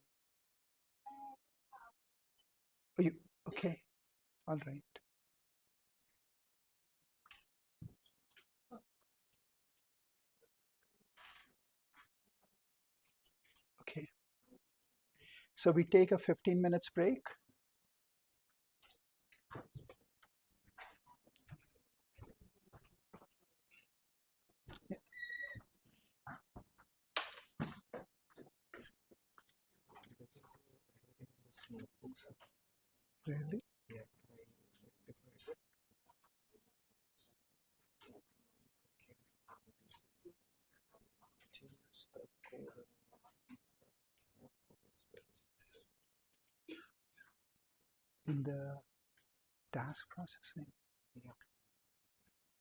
S1: Oh, you okay? All right. Okay. So we take a 15 minutes break. Yeah, really? In the task processing,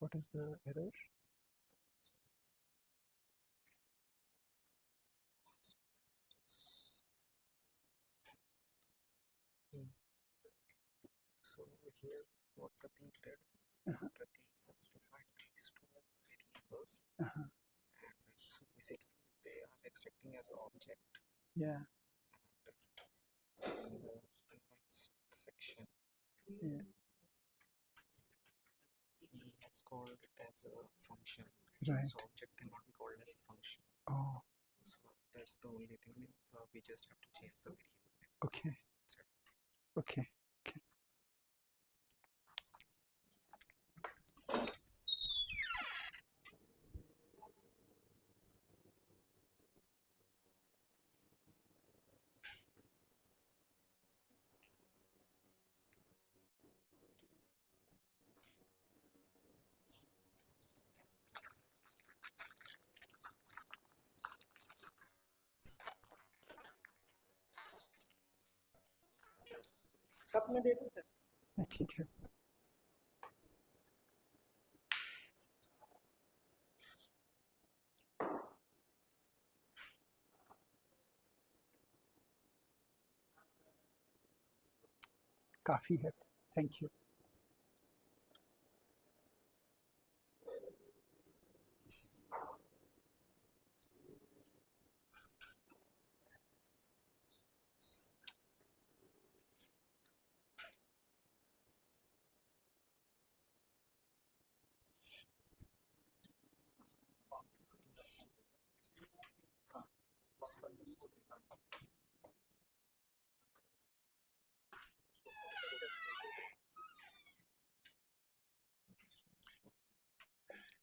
S1: what is the error? Uh-huh. Uh-huh. Yeah. Yeah. Right. Oh, okay. Okay. Okay. ठीक है. काफी है. Thank you.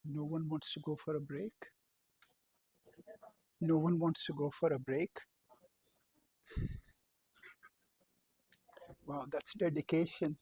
S1: No one wants to go for a break. No one wants to go for a break. Wow, that's dedication.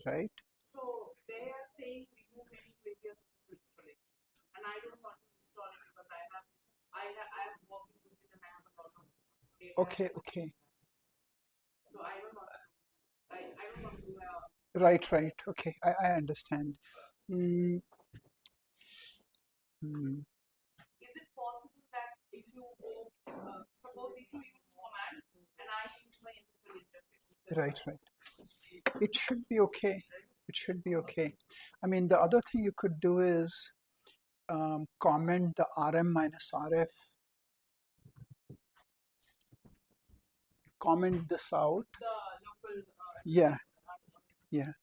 S1: right?
S3: So they are saying remove any previous installation, and I don't want to install it because I am working with it and I have a lot of data.
S1: Okay.
S3: So I don't want to. I don't want to.
S1: Right. Okay, I understand. Mm,
S3: Is it possible that if you go, suppose if you use command and I use my interface interface?
S1: right. It should be okay. It should be okay. I mean, the other thing you could do is comment the RM minus RF, comment this out.
S3: The local.
S1: Yeah.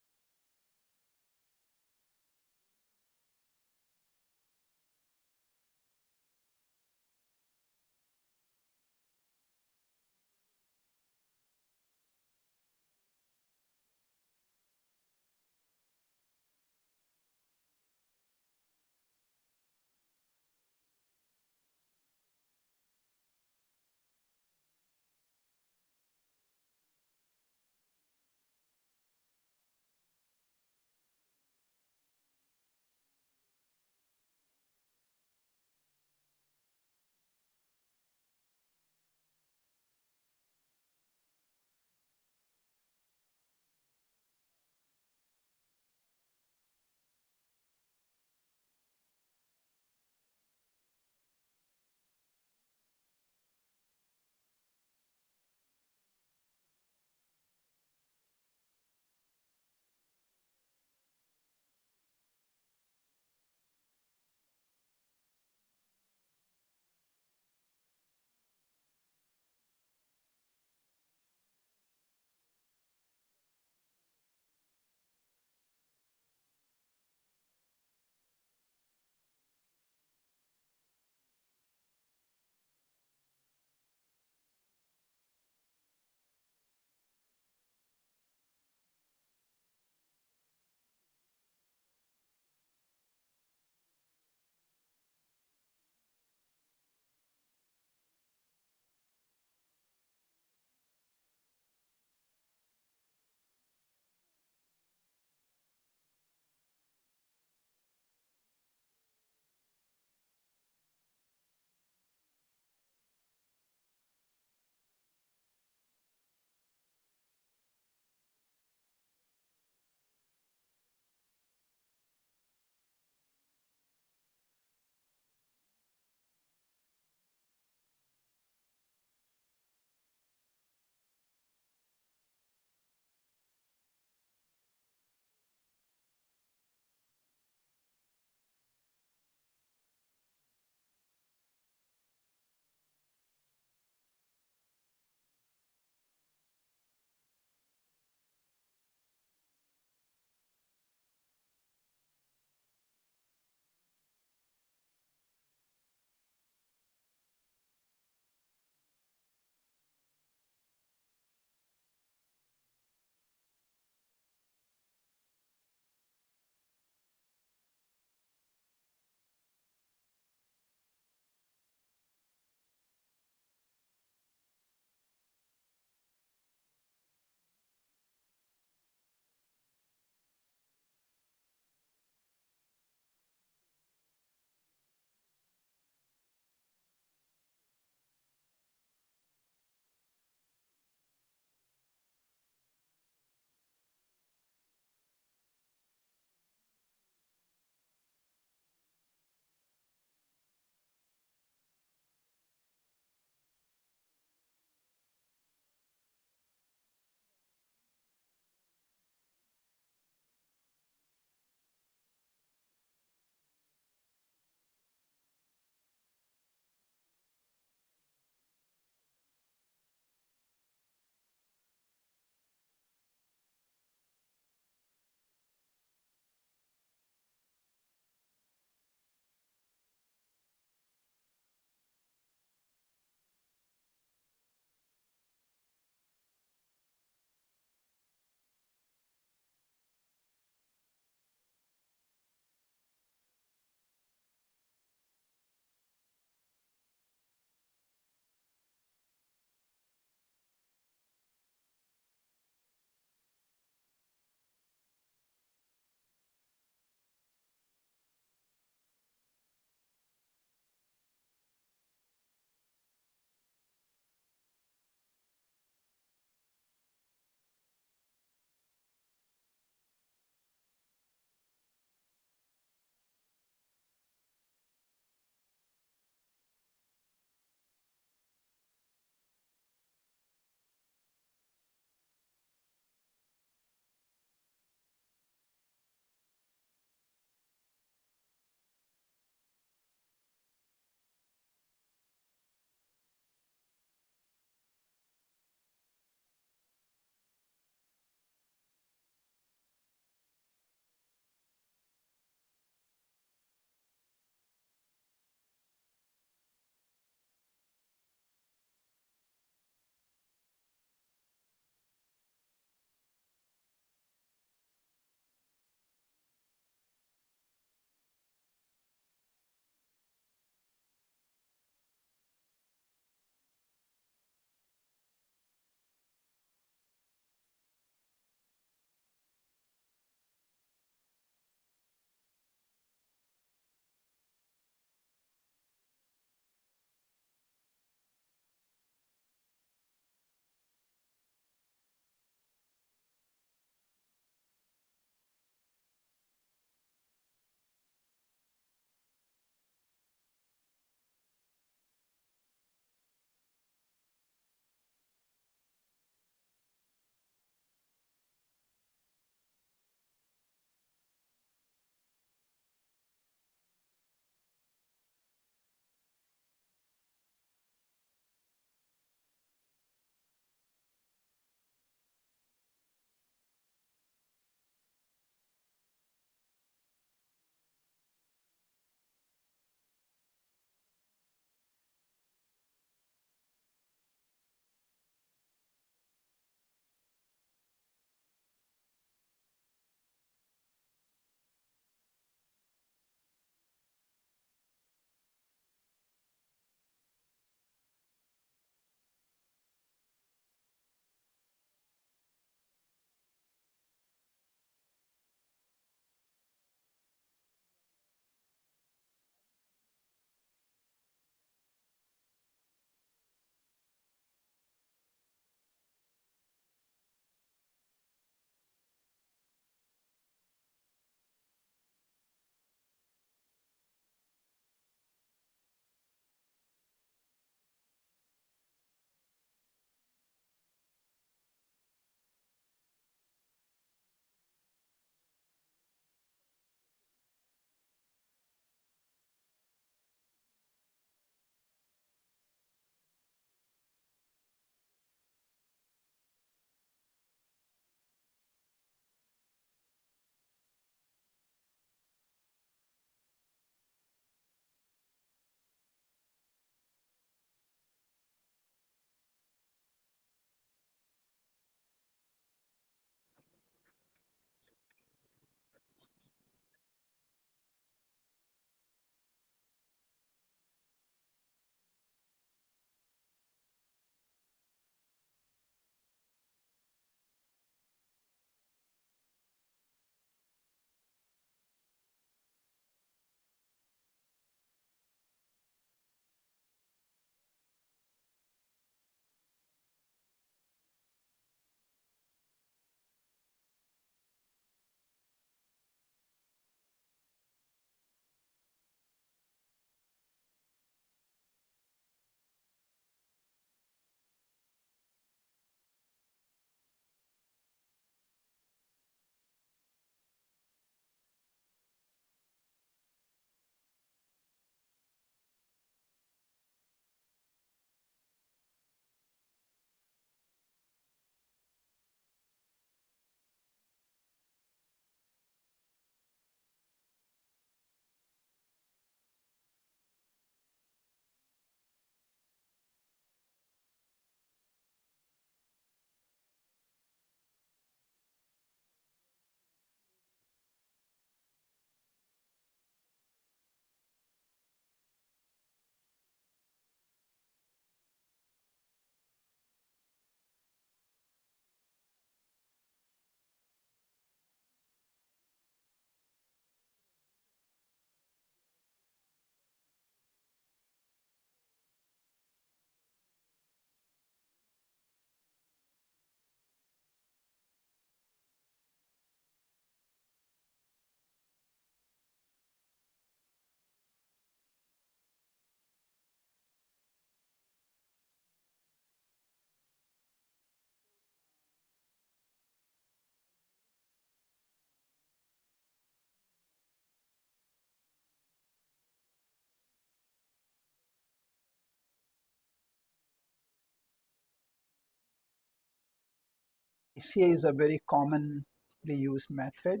S1: ICA is a very commonly used method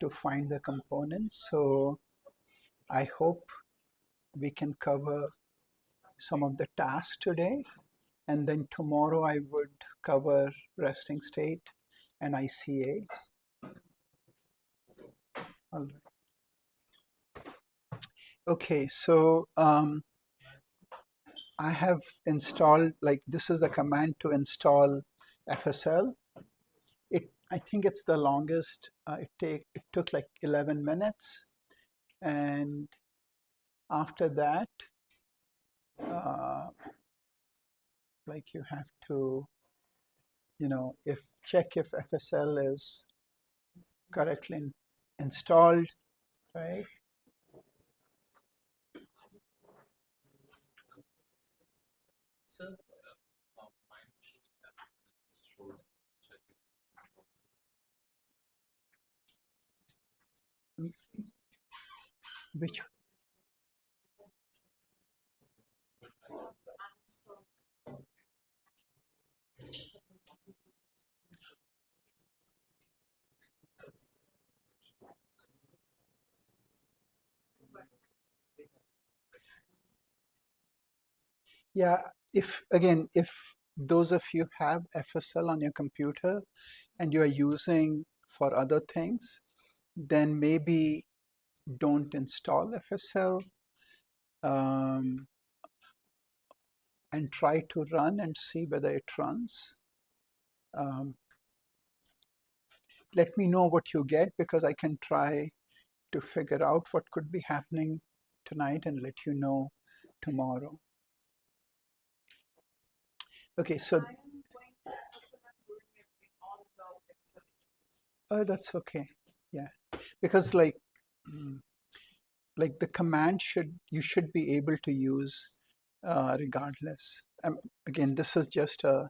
S1: to find the components. So I hope we can cover some of the tasks today, and then tomorrow I would cover resting state and ICA. All right. Okay, so I have installed, like, this is the command to install FSL. I think it's the longest. It took like 11 minutes, and after that, like, you have to, check if FSL is correctly installed, right? Which Yeah, if those of you have FSL on your computer and you are using for other things, then maybe don't install FSL, and try to run and see whether it runs. Let me know what you get, because I can try to figure out what could be happening tonight and let you know tomorrow. Okay, so that's okay. Yeah, because like the command you should be able to use regardless. Again, this is just a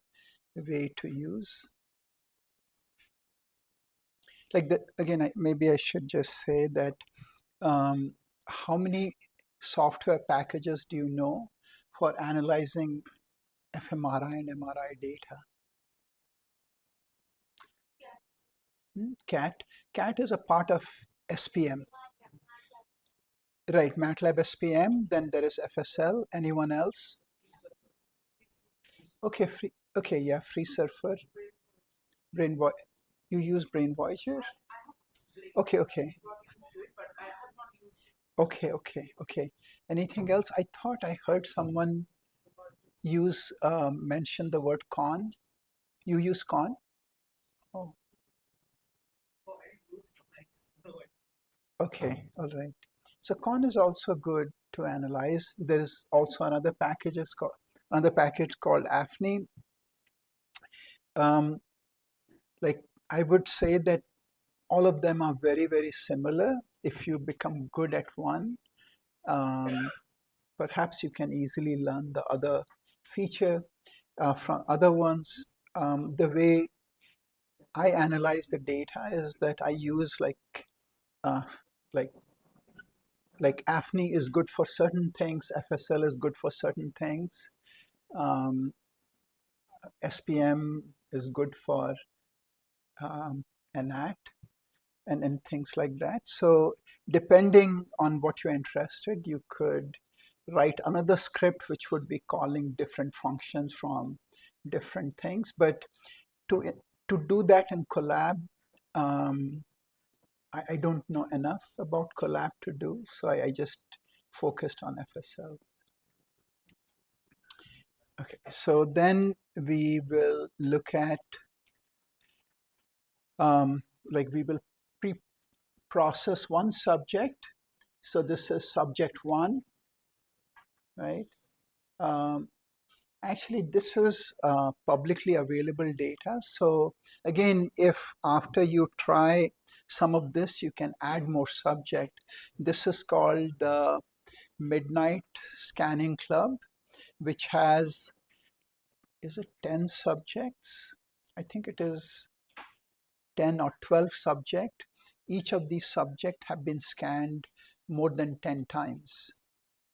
S1: way to use. Like that again, maybe I should just say that how many software packages do you know for analyzing fMRI and MRI data? CAT is a part of SPM. Right, MATLAB SPM, then there is FSL. Anyone else? Okay, yeah, FreeSurfer. You use Brain Voyager? Okay. Okay. Anything else? I thought I heard someone mention the word con. You use con? Oh. Okay, all right. So con is also good to analyze. There is also another package called AFNI. Like, I would say that all of them are very, very similar. If you become good at one, perhaps you can easily learn the other feature from other ones. The way I analyze the data is that I use uh, like AFNI is good for certain things, FSL is good for certain things, SPM is good for ANAT and things like that. So depending on what you're interested, you could write another script which would be calling different functions from different things. But to do that in Colab, I don't know enough about Colab to do, so I just focused on FSL. Okay, so then we will look at, we will pre-process one subject. So this is subject one, right? Actually, this is publicly available data. So again, if after you try some of this, you can add more subject. This is called the Midnight Scanning Club, which has, is it 10 subjects? I think it is 10 or 12 subjects. Each of these subjects have been scanned more than 10 times,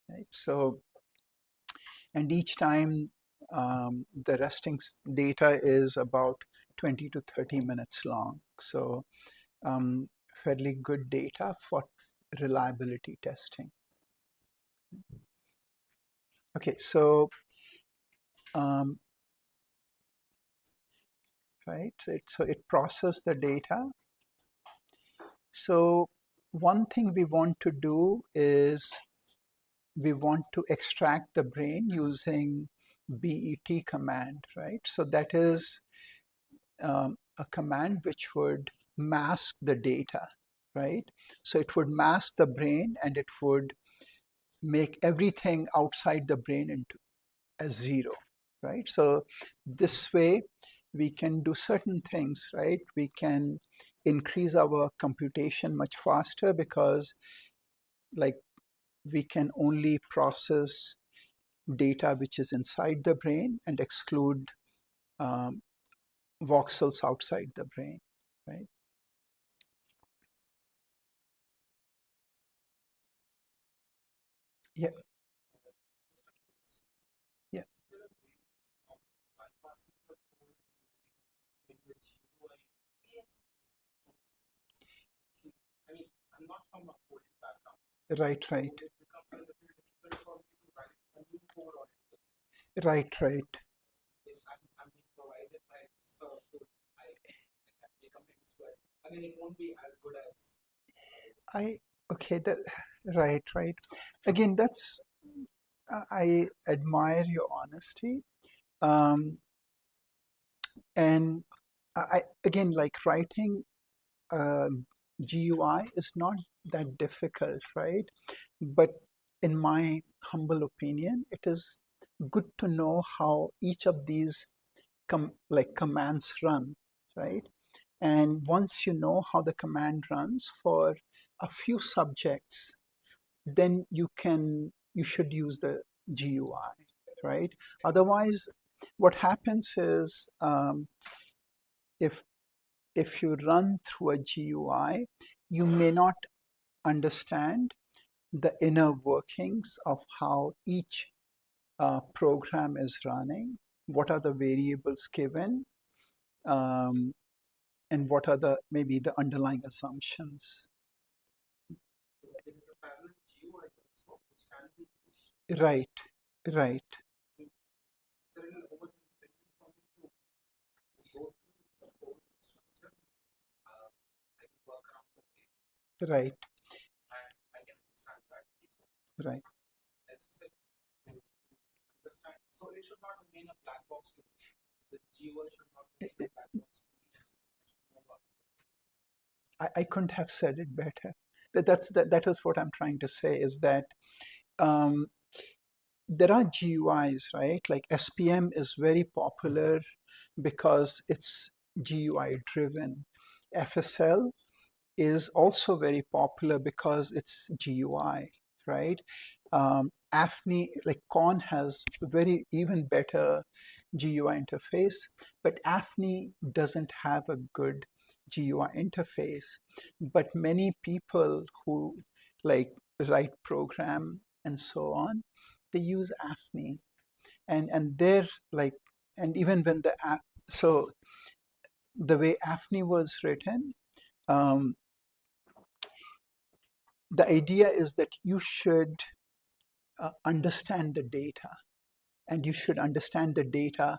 S1: right? So, and each time the resting data is about 20 to 30 minutes long. So fairly good data for reliability testing. Okay, so right, so it processed the data. So one thing we want to do is we want to extract the brain using BET command, right? So that is a command which would mask the data, right? So it would mask the brain and it would make everything outside the brain into a zero, right? So this way we can do certain things, right? We can increase our computation much faster because like we can only process data which is inside the brain and exclude voxels outside the brain, right? Yeah, yeah.
S2: I mean, I'm not from a coding background.
S1: Right, right.
S2: So it becomes a little difficult for me to write a new code on it.
S1: Right, right.
S2: If I'm being provided by code, I can make a mix, but again, it won't be as good as.
S1: Okay, that, right, right. Again, that's, I admire your honesty. And again, like writing GUI is not that difficult, right? But in my humble opinion, it is good to know how each of these commands run, right? And once you know how the command runs for a few subjects, then you should use the GUI, right? Otherwise, what happens is if if you run through a GUI, you may not understand the inner workings of how each program is running, what are the variables given, um, and what are the maybe the underlying assumptions.
S2: There is a parallel GUI also, which can be
S1: Right, right,
S2: it's a little overthinking for me to go through the code structure. I can work around the way
S1: right,
S2: and I can understand that.
S1: right.
S2: As you said, to understand. So it should not remain a black box to me. The GUI should not remain a black box to me.
S1: I couldn't have said it better. That is what I'm trying to say is that um, there are GUIs, right? Like SPM is very popular because it's GUI driven. FSL is also very popular because it's GUI, right? AFNI, like Con has very even better GUI interface, but AFNI doesn't have a good GUI interface. But many people who like write program and so on, they use AFNI, and they're like, and even when the app, so the way AFNI was written, um, the idea is that you should understand the data, and you should understand the data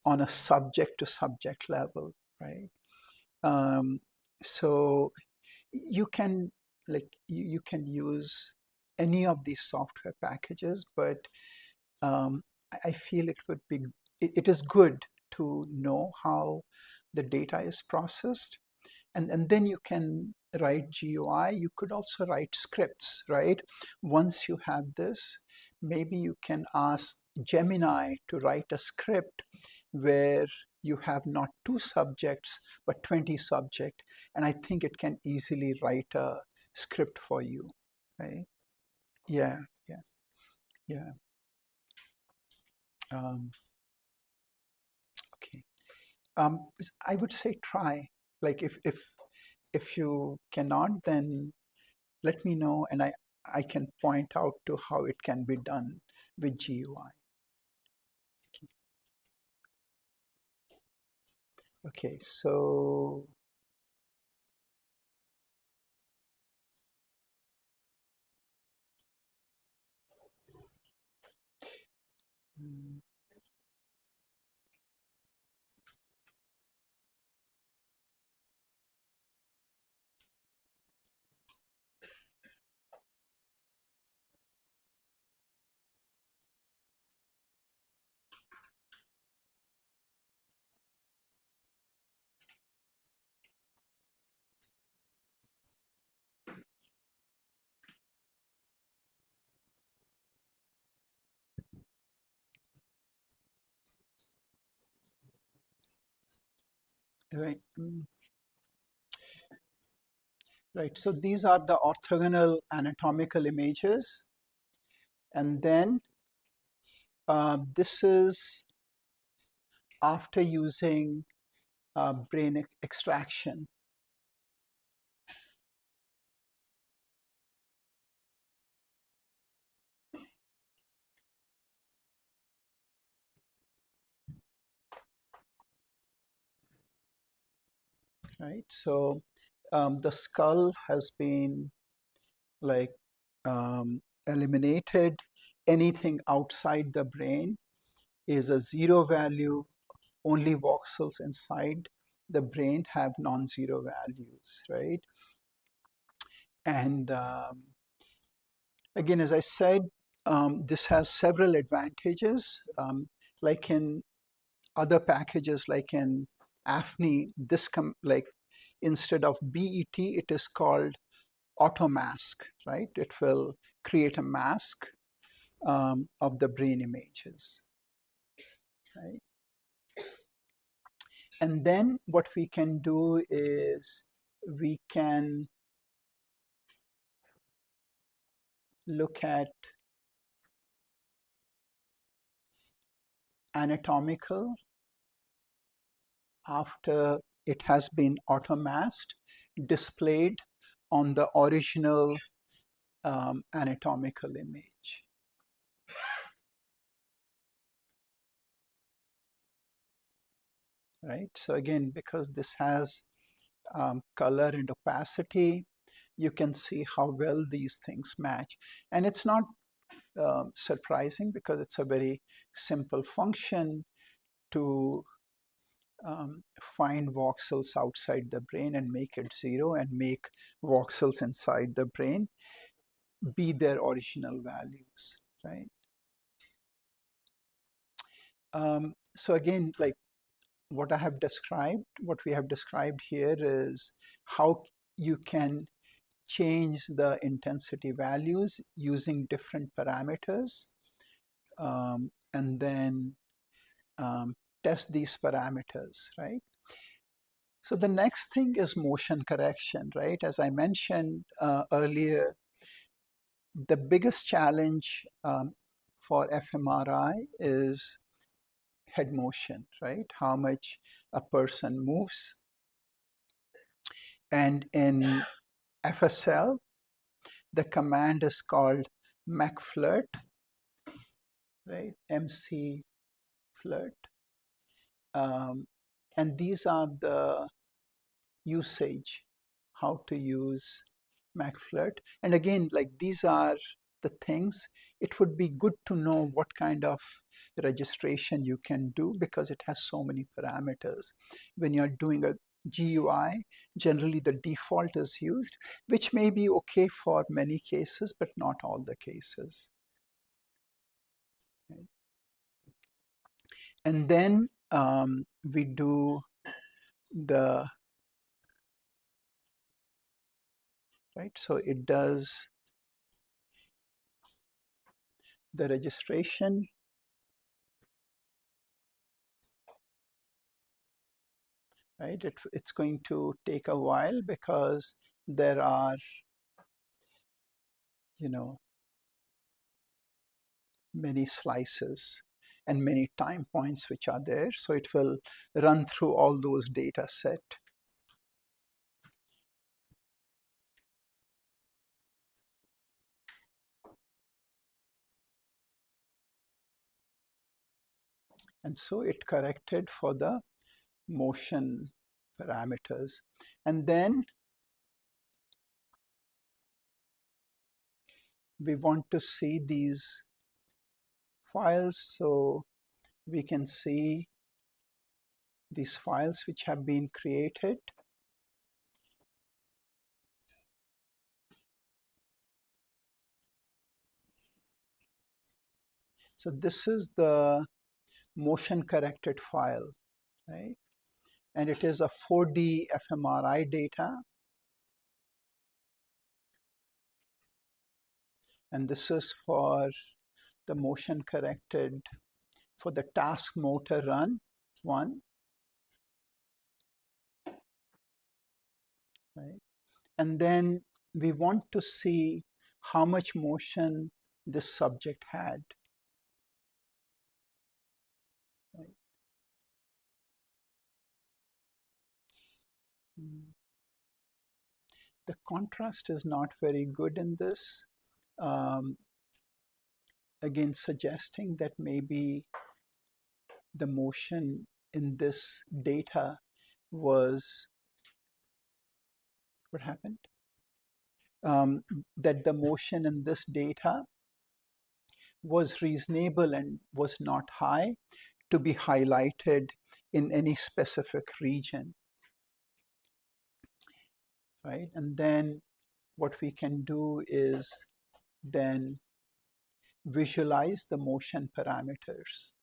S1: on a subject to subject level, right? Um, so you can you can use any of these software packages, but I feel it would be it is good to know how the data is processed, and then you can write GUI. You could also write scripts, right? Once you have this, maybe you can ask Gemini to write a script where you have not 2 subjects but 20 subjects, and I think it can easily write a script for you, right? Yeah, yeah, yeah. Um, okay. I would say try. Like if you cannot, then let me know, and I can point out to how it can be done with GUI. Okay, so mm, right. Right, so these are the orthogonal anatomical images, and then this is after using brain extraction, right? So the skull has been like eliminated. Anything outside the brain is a zero value. Only voxels inside the brain have non-zero values, right? And again, as I said, this has several advantages. Like in other packages, like in AFNI, like instead of BET, it is called auto mask, right? It will create a mask of the brain images, right? And then what we can do is we can look at anatomical after it has been automasked, displayed on the original anatomical image. Right? So again, because this has color and opacity, you can see how well these things match. And it's not surprising because it's a very simple function to find voxels outside the brain and make it zero, and make voxels inside the brain be their original values, right? So again, like what I have described, what we have described here is how you can change the intensity values using different parameters, and then test these parameters, right? So the next thing is motion correction, right? As I mentioned earlier, the biggest challenge for fMRI is head motion, right? How much a person moves. And in FSL, the command is called McFlirt, right? MC flirt. And these are the usage, how to use McFlirt. And again, like these are the things, it would be good to know what kind of registration you can do because it has so many parameters. When you're doing a GUI, generally the default is used, which may be okay for many cases, but not all the cases. Okay. And then we do the, right, so it does the registration, right? It's going to take a while because there are, many slices and many time points which are there. So it will run through all those data set. And so it corrected for the motion parameters. And then we want to see these files, so we can see these files which have been created. So this is the motion corrected file, right? And it is a 4D fMRI data. And this is for the motion corrected for the task motor run 1, right? And then we want to see how much motion this subject had. Right? The contrast is not very good in this. Again, suggesting that maybe the motion in this data was, what happened? That the motion in this data was reasonable and was not high to be highlighted in any specific region, right? And then what we can do is then visualize the motion parameters.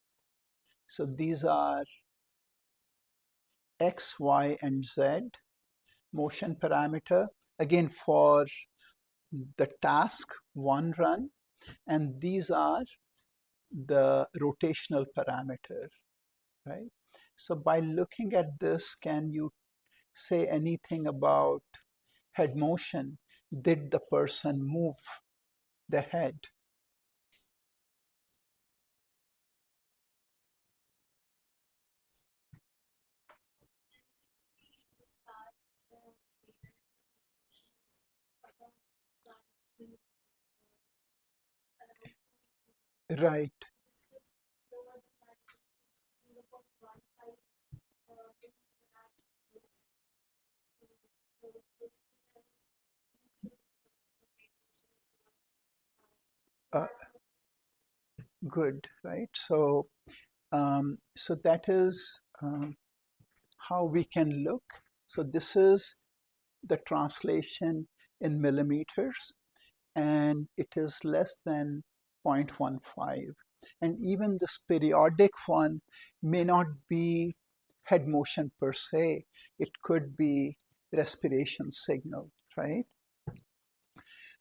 S1: So these are X, Y, and Z motion parameter, again for the task 1 run, and these are the rotational parameter, right? So by looking at this, can you say anything about head motion? Did the person move the head? Right. Good, right? So, so that is how we can look. So this is the translation in millimeters, and it is less than 0.15. And even this periodic one may not be head motion per se. It could be respiration signal, right?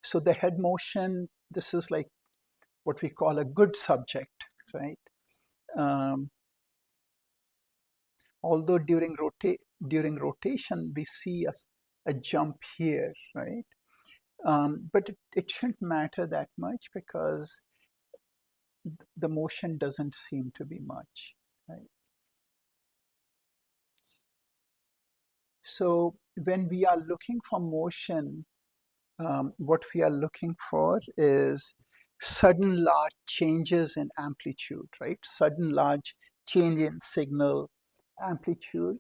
S1: So the head motion, this is like what we call a good subject, right? Although during rotation we see a jump here, right? But it shouldn't matter that much because the motion doesn't seem to be much, right? So when we are looking for motion, what we are looking for is sudden large changes in amplitude, right? Sudden large change in signal amplitude,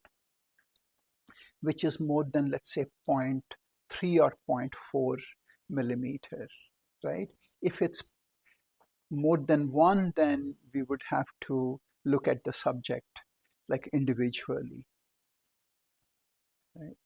S1: which is more than, let's say, 0.3 or 0.4 millimeter, right? If it's more than 1, then we would have to look at the subject like individually, right?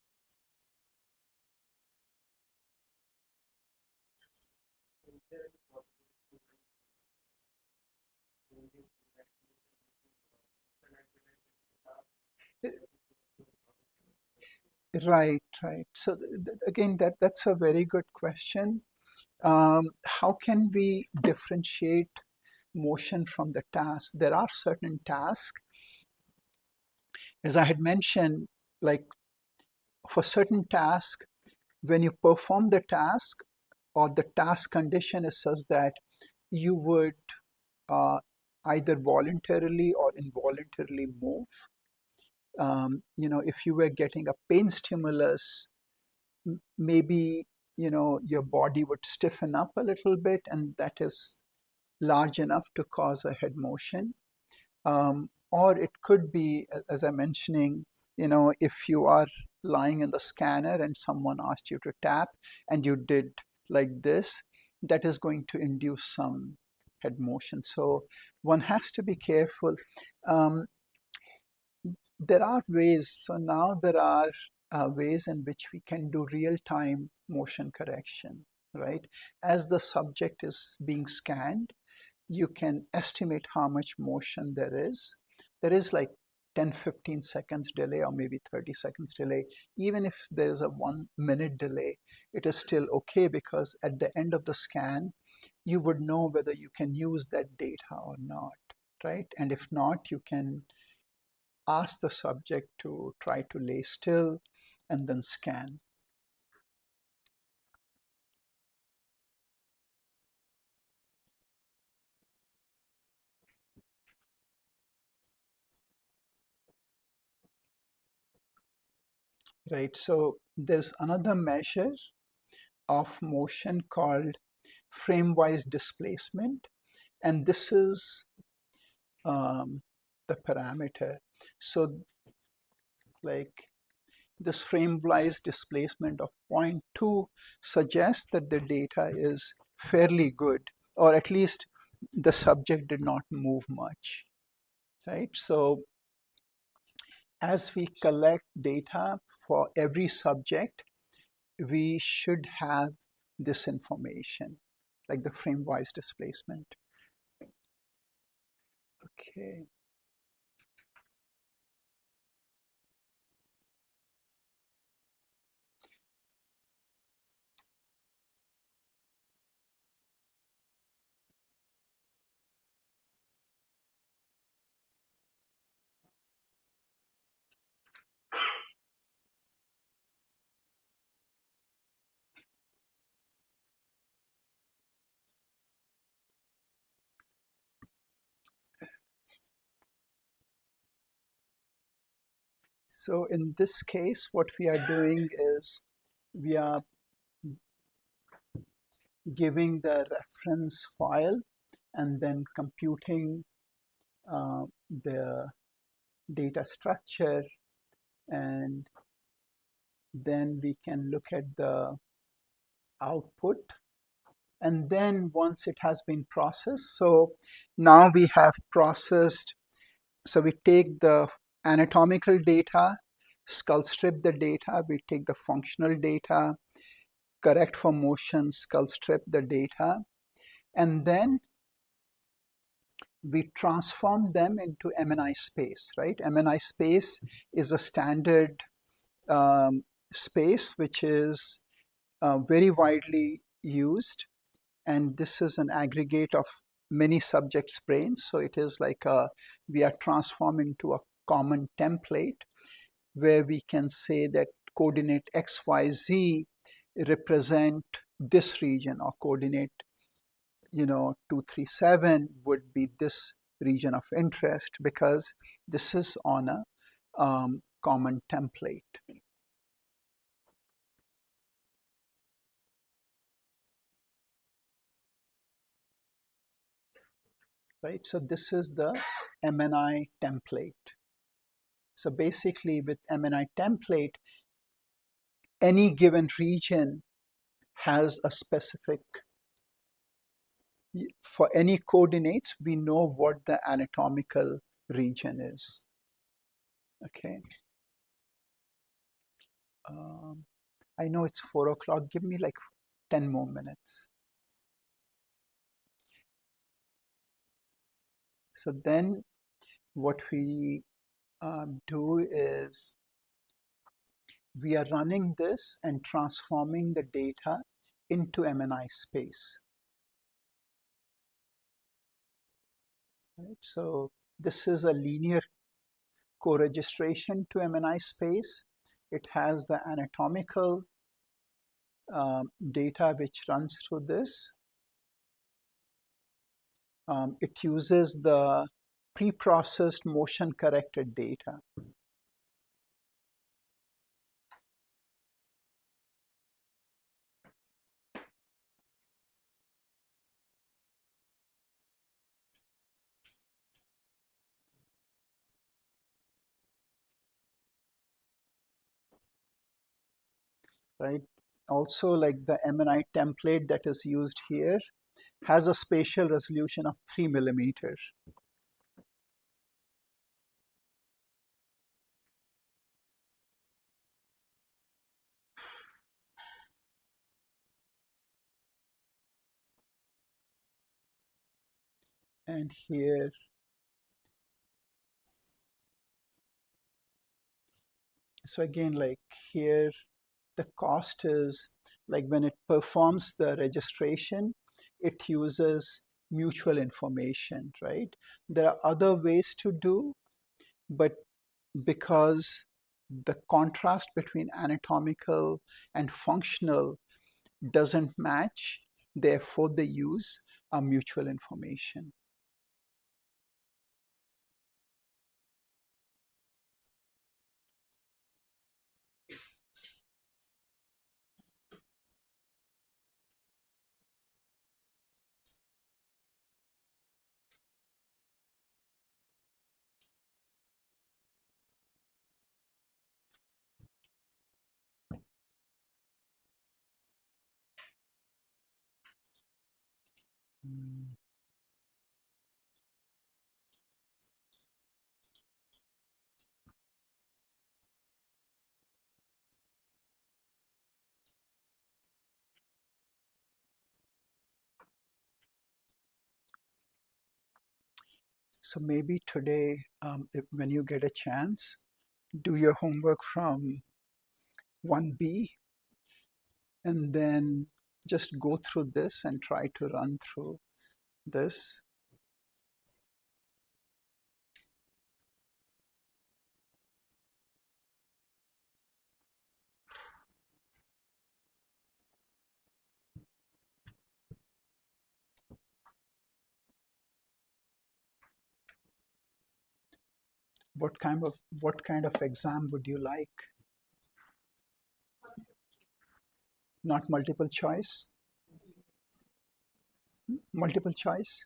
S1: Right, right. So again, that's a very good question. How can we differentiate motion from the task? There are certain tasks, as I had mentioned, like for certain tasks, when you perform the task or the task condition is such that you would either voluntarily or involuntarily move. If you were getting a pain stimulus, maybe your body would stiffen up a little bit, and that is large enough to cause a head motion. or it could be, as I'm mentioning, if you are lying in the scanner and someone asked you to tap and you did like this, that is going to induce some head motion. So one has to be careful. There are ways. So now there are ways in which we can do real-time motion correction, right? As the subject is being scanned, you can estimate how much motion there is. There is like 10-15 seconds delay or maybe 30 seconds delay. Even if there's a 1 minute delay, it is still okay, because at the end of the scan, you would know whether you can use that data or not, right? And if not, you can ask the subject to try to lay still and then scan. Right, so there's another measure of motion called frame-wise displacement, and this is the parameter. So like this frame-wise displacement of 0.2 suggests that the data is fairly good, or at least the subject did not move much, right? So as we collect data for every subject, we should have this information, like the frame-wise displacement. Okay. So in this case, what we are doing is we are giving the reference file and then computing the data structure, and then we can look at the output. And then once it has been processed, so now we have processed, so we take the anatomical data, skull strip the data, we take the functional data, correct for motion, skull strip the data, and then we transform them into MNI space, right? MNI space is a standard space which is very widely used, and this is an aggregate of many subjects' brains. So it is like we are transformed into a common template where we can say that coordinate XYZ represent this region, or coordinate 237 would be this region of interest, because this is on a common template. Right, so this is the MNI template. So basically with MNI template, any given region has a specific, for any coordinates, we know what the anatomical region is. Okay. I know it's 4 o'clock. Give me like 10 more minutes. So then what we do is we are running this and transforming the data into MNI space. Right? So this is a linear co-registration to MNI space. It has the anatomical data which runs through this. It uses the pre-processed motion corrected data. right? Also, like the MNI template that is used here has a spatial resolution of 3 millimeters. And here, so again, like here, the cost is like when it performs the registration, it uses mutual information, right? There are other ways to do, but because the contrast between anatomical and functional doesn't match, therefore they use a mutual information. Mm. So maybe today, when you get a chance, do your homework from 1B and then just go through this and try to run through this. What kind of exam would you like? Not multiple choice? Multiple choice?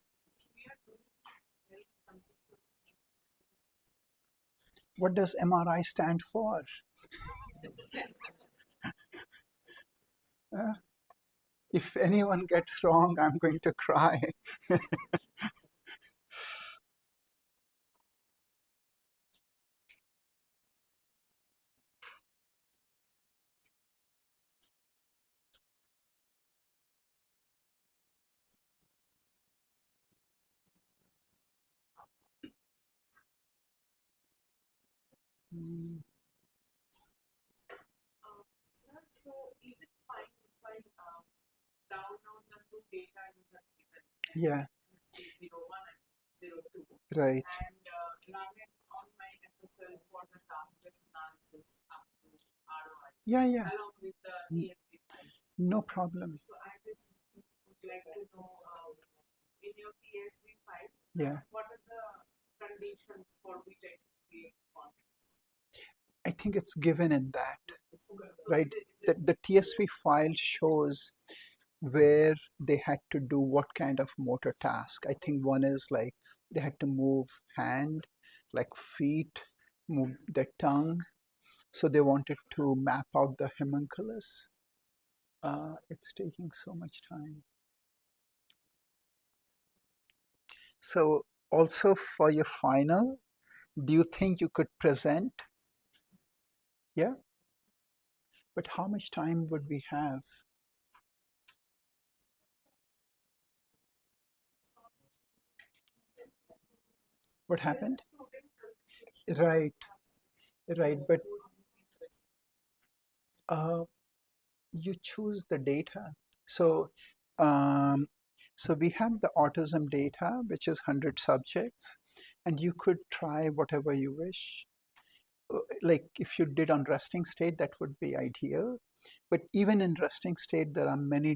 S1: What does MRI stand for? Uh, if anyone gets wrong, I'm going to cry. Mm.
S3: Sir, so is it fine if I download the two data you have given?
S1: Yeah,
S3: 01 and 02.
S1: right.
S3: And run it on my FSL for the task-based analysis up to ROI.
S1: Yeah, yeah,
S3: Along with the ESP files.
S1: no problem.
S3: So I just would like to know in your ESP file,
S1: Yeah,
S3: what are the conditions for which I can create contracts?
S1: I think it's given in that,
S3: So
S1: right? The TSV file shows where they had to do what kind of motor task. I think one is like they had to move hand, like feet, move their tongue. So they wanted to map out the homunculus. It's taking so much time. So also for your final, do you think you could present? Yeah, but how much time would we have? What happened? Right, right, but uh, you choose the data. So, um, so we have the autism data, which is 100 subjects, and you could try whatever you wish. Like if you did on resting state, that would be ideal. But even in resting state, there are many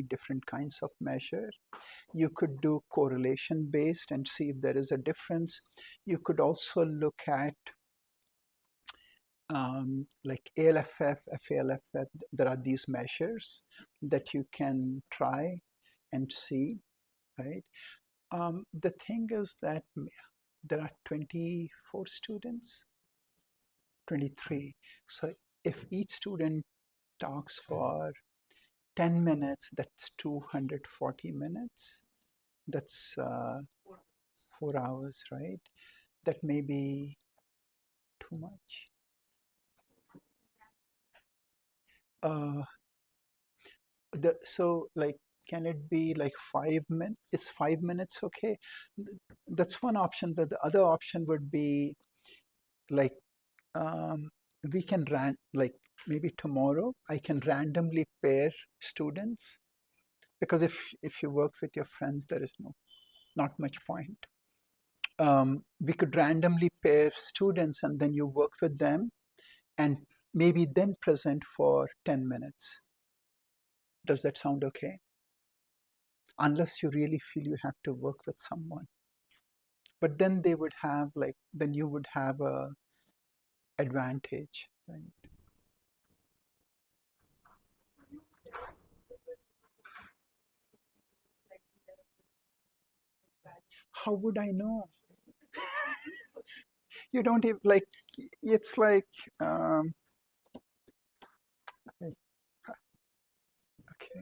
S1: different kinds of measure. You could do correlation based and see if there is a difference. You could also look at like ALFF, FALFF. There are these measures that you can try and see, right? The thing is that there are 24 students, 23. So if each student talks for 10 minutes, that's 240 minutes. That's 4 hours, right? That may be too much. So like, can it be like 5 minutes? Is 5 minutes okay? That's one option. The other option would be like, um, we can like maybe tomorrow I can randomly pair students, because if you work with your friends, there is not much point. We could randomly pair students and then you work with them and maybe then present for 10 minutes. Does that sound okay? Unless you really feel you have to work with someone. But then they would have like, then you would have a advantage, right? How would I know? You don't even like, it's like, um, okay.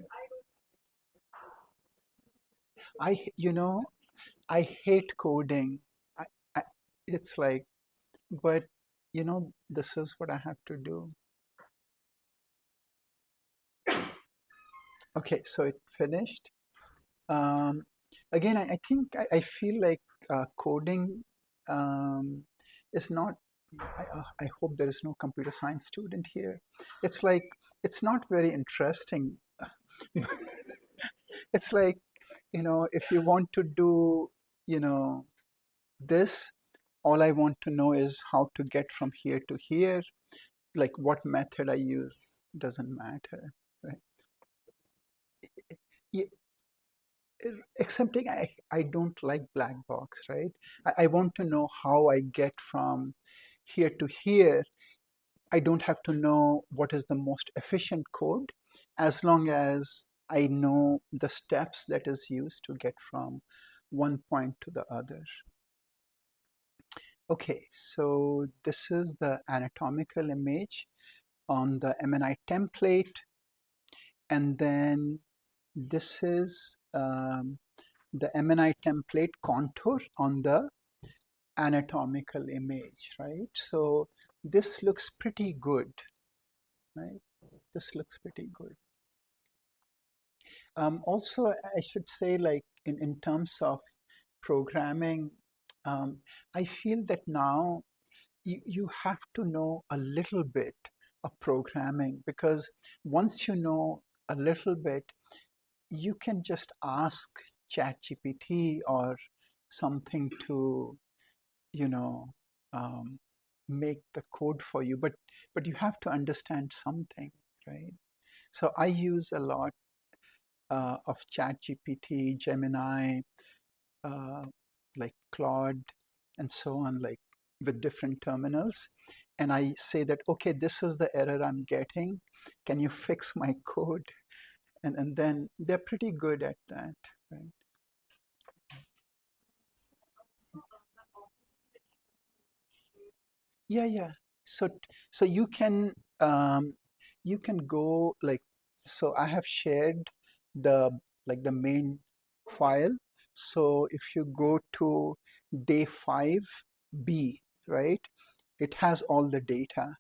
S1: I hate coding. I, I, it's like, but this is what I have to do. Okay, so it finished. Um, Again, I think I feel like coding um, is not. I hope there is no computer science student here. It's like it's not very interesting. It's like, if you want to do, you know, this, all I want to know is how to get from here to here. Like what method I use doesn't matter, right? Yeah, excepting I don't like black box, right? I want to know how I get from here to here. I don't have to know what is the most efficient code, as long as I know the steps that is used to get from one point to the other. Okay, so this is the anatomical image on the MNI template, and then this is the MNI template contour on the anatomical image, right? So this looks pretty good, right? This looks pretty good. Also, I should say, like in terms of programming, I feel that now you have to know a little bit of programming, because once you know a little bit, you can just ask ChatGPT or something to, you know, um, make the code for you. But you have to understand something, right? So I use a lot of ChatGPT, Gemini, uh, like Claude, and so on, like with different terminals. And I say that, okay, this is the error I'm getting. Can you fix my code? And then they're pretty good at that, right? Yeah, yeah. So so you can go like, so I have shared the like the main file. So if you go to day 5B, right, it has all the data.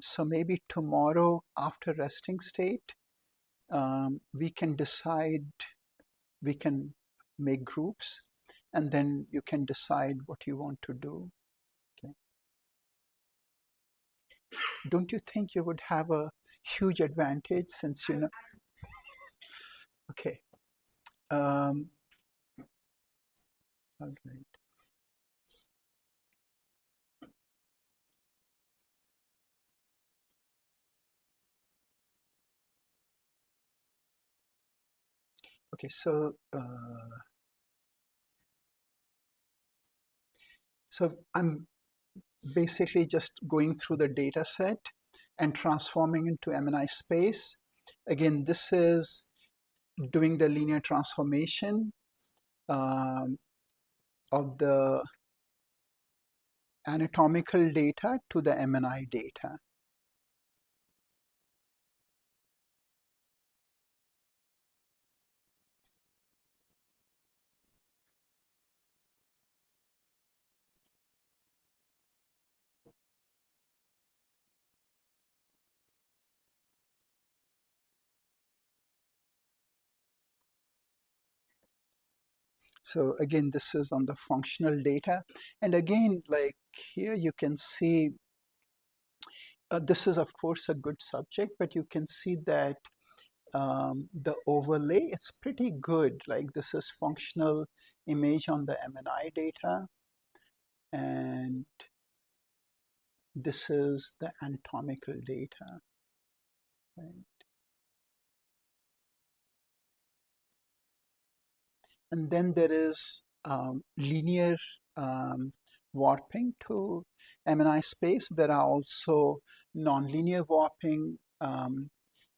S1: So maybe tomorrow after resting state, we can decide, we can make groups, and then you can decide what you want to do. Okay. Don't you think you would have a huge advantage since you know? Okay. All right. Okay. So I'm basically just going through the data set and transforming into MNI space. Again, this is doing the linear transformation um, of the anatomical data to the MNI data. So again, this is on the functional data. And again, like here you can see, this is of course a good subject, but you can see that the overlay, it's pretty good. Like this is functional image on the MNI data, and this is the anatomical data, right? And then there is linear warping to MNI space. There are also nonlinear warping,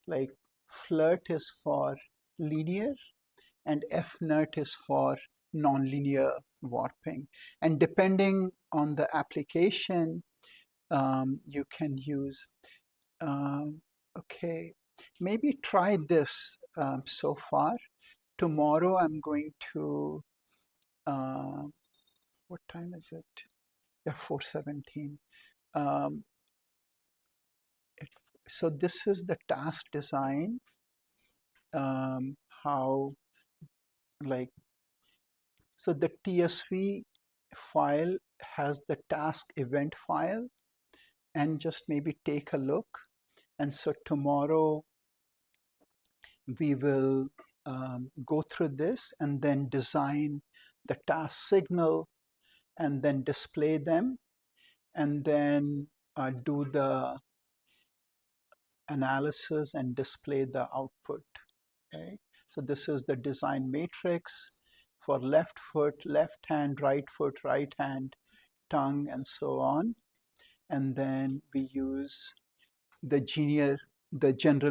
S1: like FLIRT is for linear and FNIRT is for nonlinear warping. And depending on the application, you can use, okay, maybe try this so far. Tomorrow I'm going to, what time is it? Yeah, 4:17. Um, so this is the task design, how, like, so the TSV file has the task event file, and just maybe take a look. And so tomorrow we will go through this and then design the task signal and then display them, and then do the analysis and display the output. Okay, so this is the design matrix for left foot, left hand, right foot, right hand, tongue, and so on. And then we use the general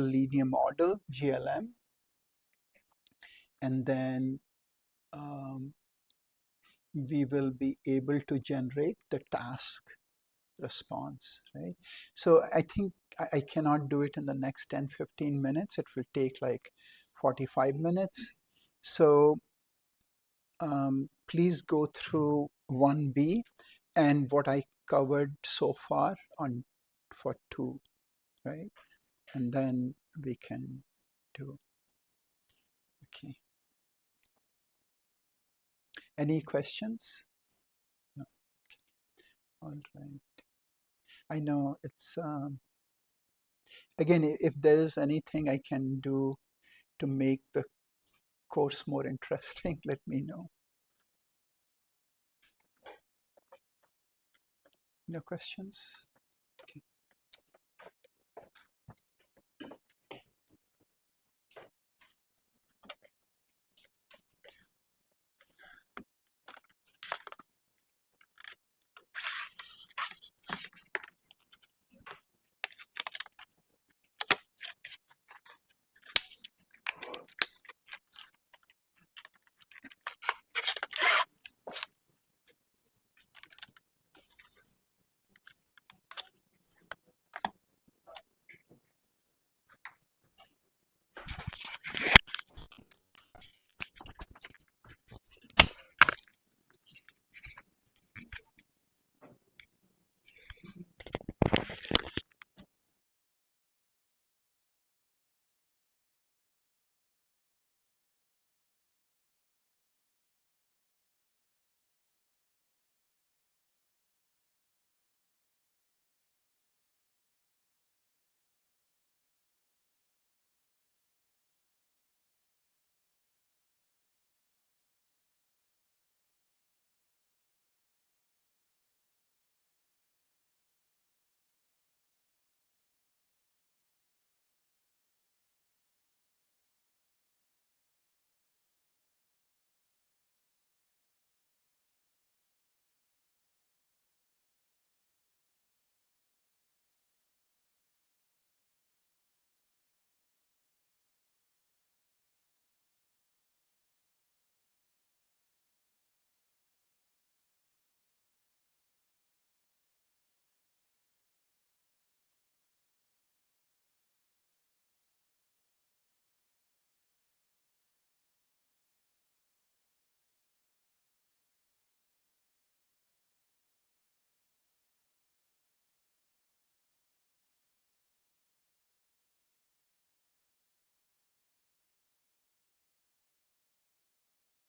S1: linear model, GLM, and then we will be able to generate the task response, right? So I think I cannot do it in the next 10-15 minutes. It will take like 45 minutes. So please go through 1B and what I covered so far on for 2, right? And then we can do, okay. Any questions? No. Okay. All right. I know it's, again, if there is anything I can do to make the course more interesting, let me know. No questions?